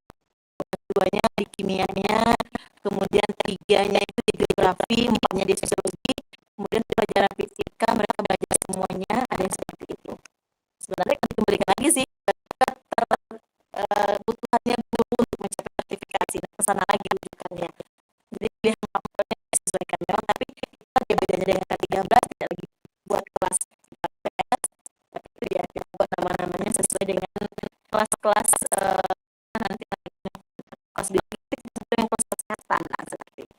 keduanya di kimianya, kemudian tiganya itu di geografi, 4-nya di sosiologi, kemudian pelajaran fisika mereka belajar semuanya, ada yang seperti itu. Sebenarnya kami kembalikan lagi sih kebutuhannya guru untuk mencapai sertifikasi, nah kesana lagi rujukannya. Jadi pilihan mapelnya disesuaikan memang, tapi itu ada bedanya dengan K13 tidak lagi buat kelas IPS, tapi itu ya kita buat nama-namanya sesuai dengan kelas-kelas nanti kelas biologi itu yang kelas kesehatan, nah seperti itu.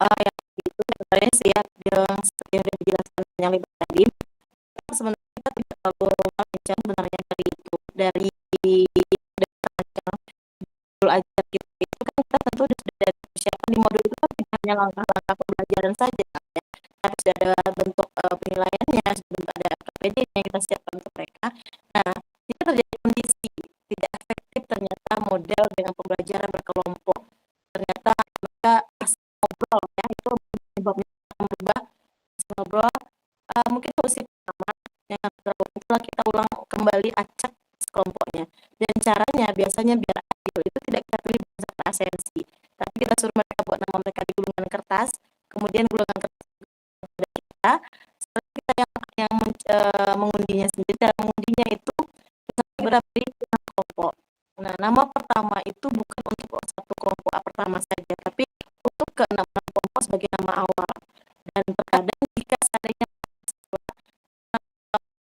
yang itu sebenarnya sih ya, yang dijelaskan yang lebar tadi, sebenarnya kita tidak terlalu melenceng sebenarnya dari itu, dari modul ajar gitu. Itu kan kita tentu sudah ada persiapan di modul itu kan tidak hanya langkah-langkah pembelajaran saja, ya. Harus ada bentuk penilaiannya, sudah ada KPD yang kita siapkan untuk mereka. Nah, itu terjadi kondisi tidak efektif ternyata model dengan pembelajaran berkelompok. Ternyata mereka asal ngobrol ya, itu penyebabnya berubah. Ngobrol, mungkin solusi pertama yang harus dilakukan itulah kita ulang kembali acak kelompoknya. Dan caranya biasanya biar adil itu tidak kita pilih berdasarkan asensi, tapi kita suruh mereka buat nama mereka di gulungan kertas, kemudian gulungan kertas kepada kita, setelah kita yang mengundinya sendiri. Cara mengundinya itu berarti kelompok. Nah, nama pertama itu bukan untuk satu kelompok pertama saja, tapi untuk keenam kelompok sebagai nama awal. Dan terkadang jika seandainya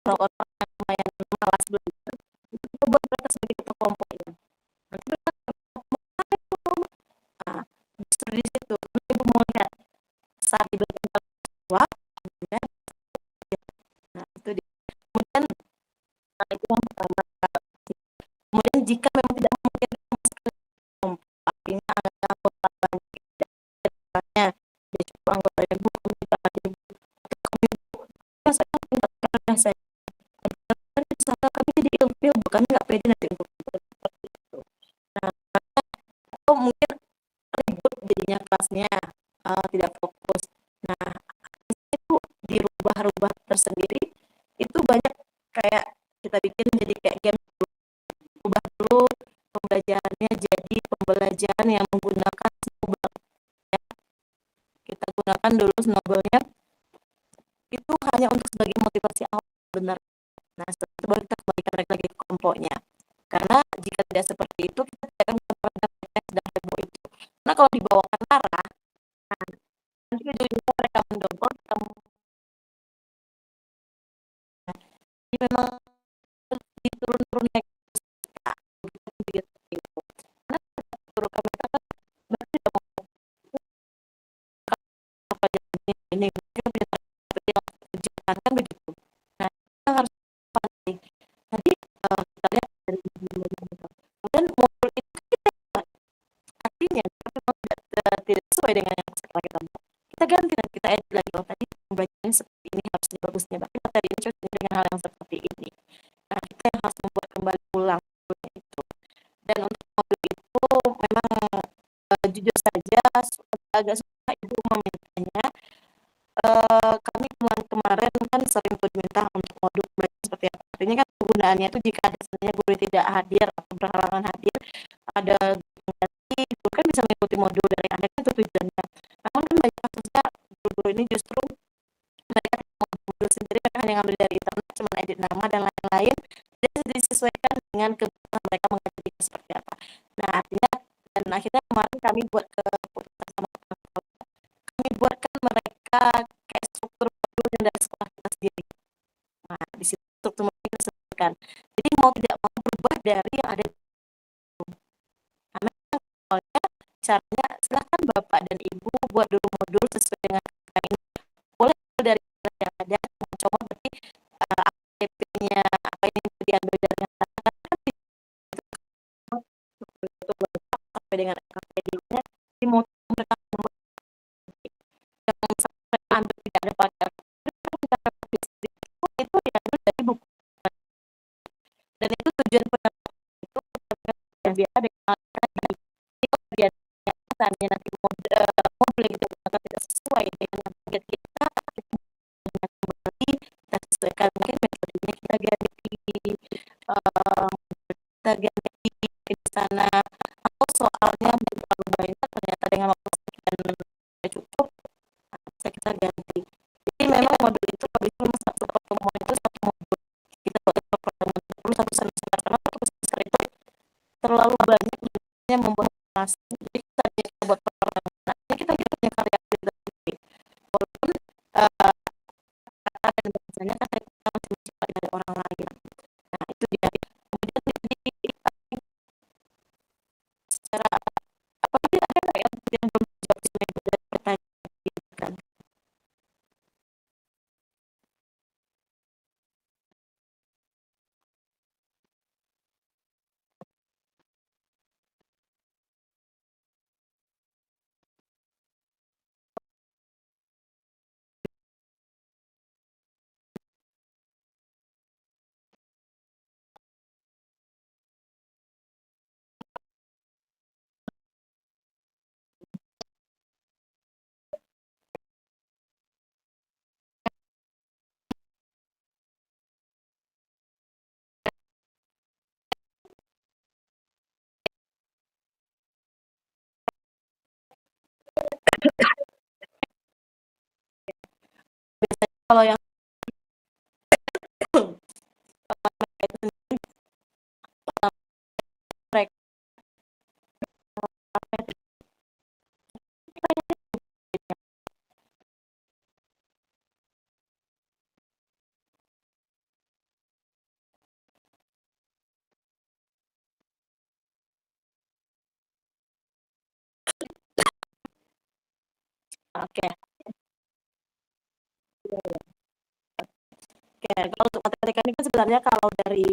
orang-orang yang lumayan malas belajar, itu kita buat mereka sebagai ketua kelompoknya. Nanti mereka nah, justru di situ ibu mau lihat saat diberikan siswa, nah itu dia. Kemudian itu yang pertama. Kemudian jika memang tidak mungkin kelompok, artinya ada anggota banyak, dia cukup anggota ibu, kita ada ibu, saya tingkatkan saya. Misalnya kami jadi ilmu, bukan nggak pede nanti untuk seperti itu. Nah, atau mungkin ribut jadinya kelasnya, tidak fokus. Nah, itu dirubah-rubah tersendiri. Itu banyak kayak kita bikin jadi kayak game. Ubah dulu pembelajarannya jadi pembelajaran yang menggunakan snowball. Ya. Kita gunakan dulu snowballnya. Itu hanya untuk sebagai motivasi awal benar. Nah, setelah itu baru kita kembalikan mereka lagi ke kelompoknya. Karena jika tidak seperti itu, kita tidak akan mendapatkan mereka yang sedang heboh itu. Karena kalau dibawakan arah, nanti ujung-ujungnya mereka mendongkol, jadi memang diturun-turun naik itu. Karena turunkan mereka kan berarti tidak mau apa ini mereka tidak tujuan kan begitu. Nah, kita harus pandai. Nanti kita lihat dari kemudian modul itu kita artinya tidak sesuai dengan yang sekarang kita buat. Kita ganti dan kita edit lagi. Oh, tadi pembelajarannya seperti ini harusnya bagusnya, tapi materi ini cocok dengan hal yang seperti ini. Nah, kita yang harus membuat kembali ulang itu. Dan untuk modul itu memang jujur saja agak susah ibu memintanya. Kami kemarin kan sering diminta untuk modul seperti apa. Artinya kan penggunaannya itu jika ada sebenarnya guru tidak hadir atau berhalangan hadir, ada guru kan bisa mengikuti modul dari Anda kan itu tujuannya. Namun kan banyak kasusnya guru-guru ini justru mereka modul sendiri, mereka hanya ngambil dari internet, cuma edit nama dan lain-lain, dan disesuaikan dengan kebutuhan mereka mengajar seperti apa. Nah, artinya dan akhirnya kemarin kami buat keputusan sama kami buatkan mereka kayak struktur modul yang dari sekolah kita sendiri. Nah, di situ struktur modul kita sebutkan. Jadi mau tidak mau berubah dari yang ada. Nah, soalnya caranya silakan Bapak dan Ibu buat dulu modul sesuai dengan ini. Boleh dari yang ada, mencoba berarti APP-nya apa yang diambil dari yang ada sampai dengan KPD-nya di modul mereka yang misalnya ambil tidak ada pakai itu diambil dari buku dan itu tujuan penerapan itu yang biasa dengan dia misalnya nanti modul yang kita gunakan tidak sesuai dengan target kita kembali kita sesuaikan mungkin metodenya kita ganti kita ganti di sana atau soalnya terlalu banyak ternyata dengan waktu sekian cukup bisa kita ganti. Jadi memang modul itu kalau itu satu pertemuan itu satu modul kita buat pertemuan perlu satu semester karena satu semester itu terlalu banyak yang membuat kelas. Jadi kita buat pertemuan kita punya karya sendiri walaupun kata dan bahasanya kan kita masih mencari dari orang lain. Nah itu dia. Kemudian secara apa dia ada yang belum jawab Biasanya kalau yang mereka oke. Oke, kalau untuk materi teknik kan sebenarnya kalau dari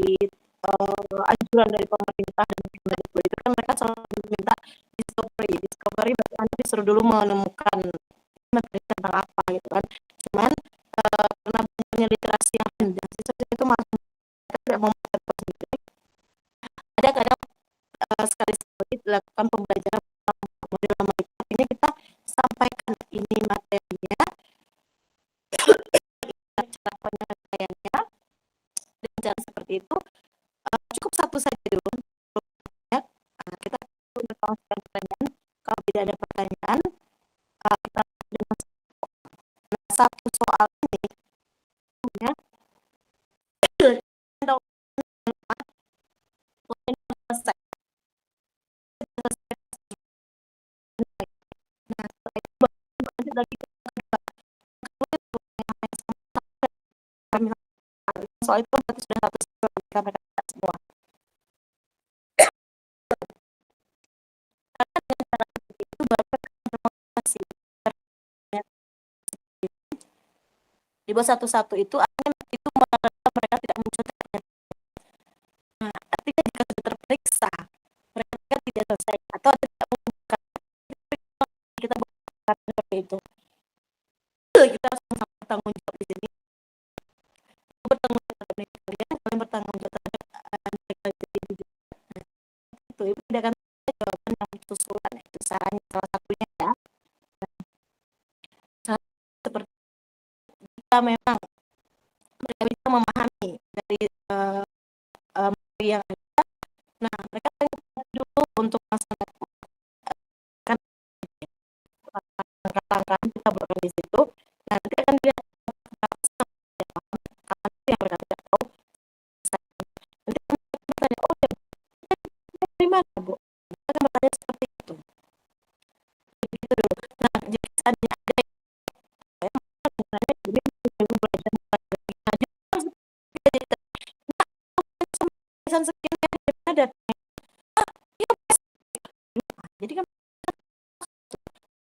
anjuran dari pemerintah dan Kemendikbud itu kan mereka selalu meminta discovery. Discovery berarti Anda disuruh dulu menemukan materi tentang apa gitu kan. Cuman karena punya literasi yang rendah, siswa itu malah tidak mau membuat sendiri. Ada kadang sekali-sekali dilakukan pembelajaran model mereka. Ini kita sampaikan ini materinya, cara penyampaiannya dengan cara seperti itu. Cukup satu saja dulu ya. Kita bertanya pertanyaan. Kalau tidak ada pertanyaan, kita dengan satu soal ini ya selesai. Nah, setelah itu lanjut lagi ke soal itu berarti sudah satu mereka semua. Karena dengan cara seperti itu baru termotivasi. Di bawah satu-satu itu akhirnya itu mereka tidak mencontohkan. Nah, artinya jika sudah terperiksa mereka tidak selesai atau tidak membuka, kita bukan seperti itu. Kita harus sama bertanggung jawab di sini. Bertanggung jawab terhadap kalian, kalian bertanggung jawab terhadap mereka sendiri juga. Itu ibu tidak akan jawaban yang susulan itu sarannya salah satunya ya. Nah, seperti kita memang mereka bisa memahami dari yang ada. Nah, mereka dulu untuk masalah kan langkah-langkah kita berada di situ. Nah, nanti akan dilihat yang mereka tidak tahu. Nanti bertanya, oh ya, dari mana Bu? Mereka akan bertanya seperti itu. Begitu dulu. Nah, jadi seandainya ada yang sebenarnya ini belajar sekian ada. Jadi kan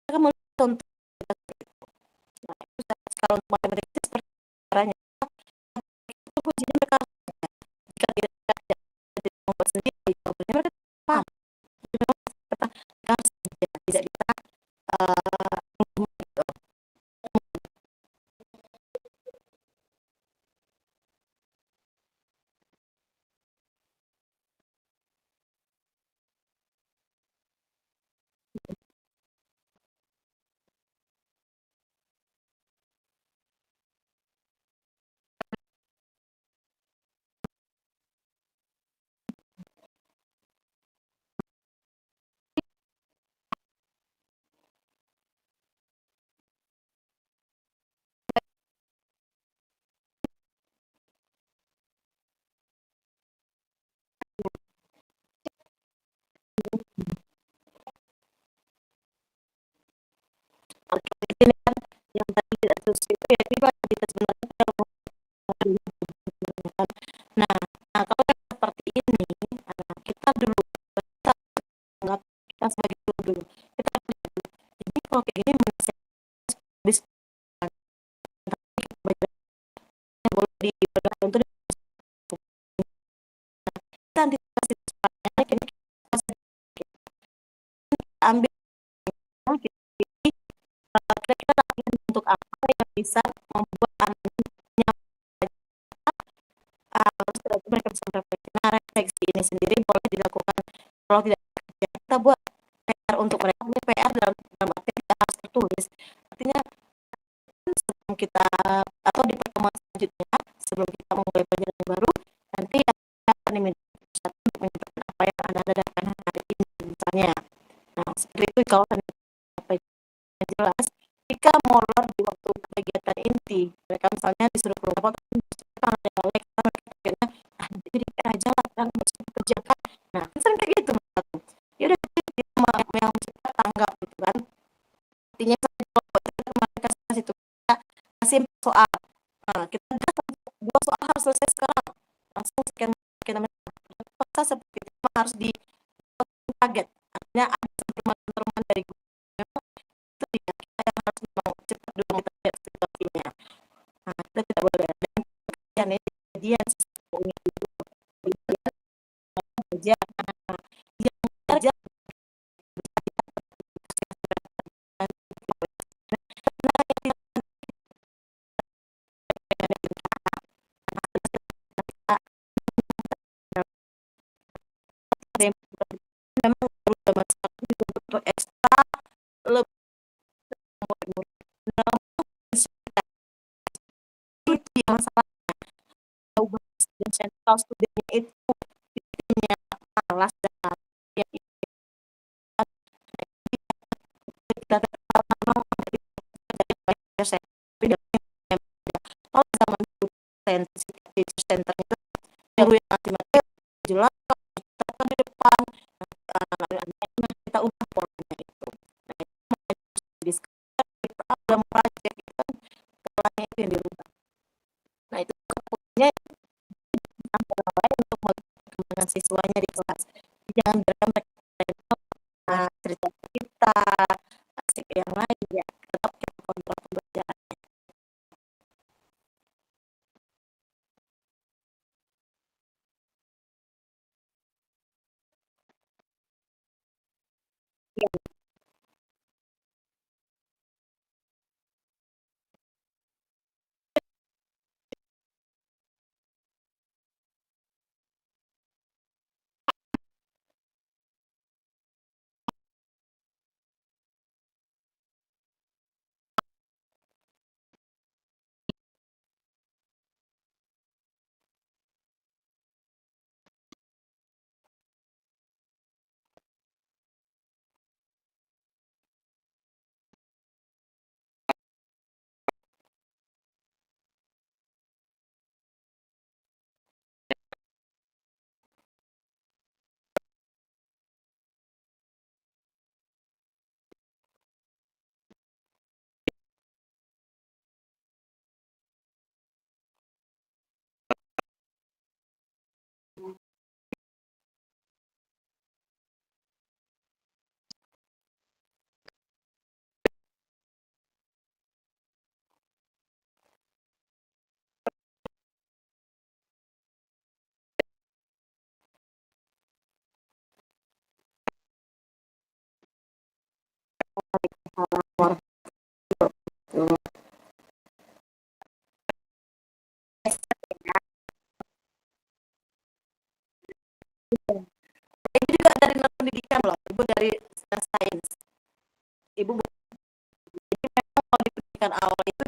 kita melihat untuk nah, itu kalau untuk matematika seperti caranya itu kuncinya mereka jika tidak membuat sendiri jawabannya mereka paham harus tidak bisa ini kan yang tadi tidak terus itu ya kita sebenarnya nah, kalau seperti ini kita dulu kita sebagai dulu kita jadi kalau kayak gini bisa boleh untuk kita antisipasi ini ambil kira-kira untuk apa yang bisa membuat anaknya mereka bisa merefleksi. Nah, refleksi ini sendiri boleh dilakukan kalau tidak kita buat PR untuk mereka. Ini PR dalam arti tidak harus tertulis. Artinya sebelum kita atau di pertemuan selanjutnya sebelum kita memulai pelajaran baru nanti akan diminta untuk menyampaikan apa yang Anda dapatkan hari ini misalnya. Nah, seperti itu kalau kegiatan inti. Mereka misalnya disuruh keluar kota, kalau ada like, mereka pikirnya, ah nanti jadi aja lah, kan bisa dikerjakan. Nah, kan sering kayak gitu. Ya udah kita yang cepat tanggap gitu kan. Artinya mereka kasih tuh kasih soal. Nah, kita gas dua soal harus selesai sekarang. Langsung sekian kita paksa seperti itu harus di target. Artinya ada teman-teman dari itu ya, kita yang harus mau cepat dulu kita lihat situasinya. Nah, kita tidak boleh dan kejadian sesungguhnya itu kerja yang kerja memang perlu zaman sekarang juga butuh ekstra lebih masalah dan sentral studinya itu bikinnya malas dan yang kita kalau zaman dulu teacher center itu yang ngasih materi jelas kita kan di depan kita ubah polanya itu. Nah, itu kita ada project itu kan polanya itu yang dirubah. Nah, itu keputusannya antara lain untuk perkembangan siswanya di kelas. Jangan biarkan mereka cerita kita asik yang lain ya, tetap kita kontrol pembelajaran. Ya. Ibu juga dari pendidikan loh, ibu dari sains. Ibu jadi memang kalau di pendidikan awal itu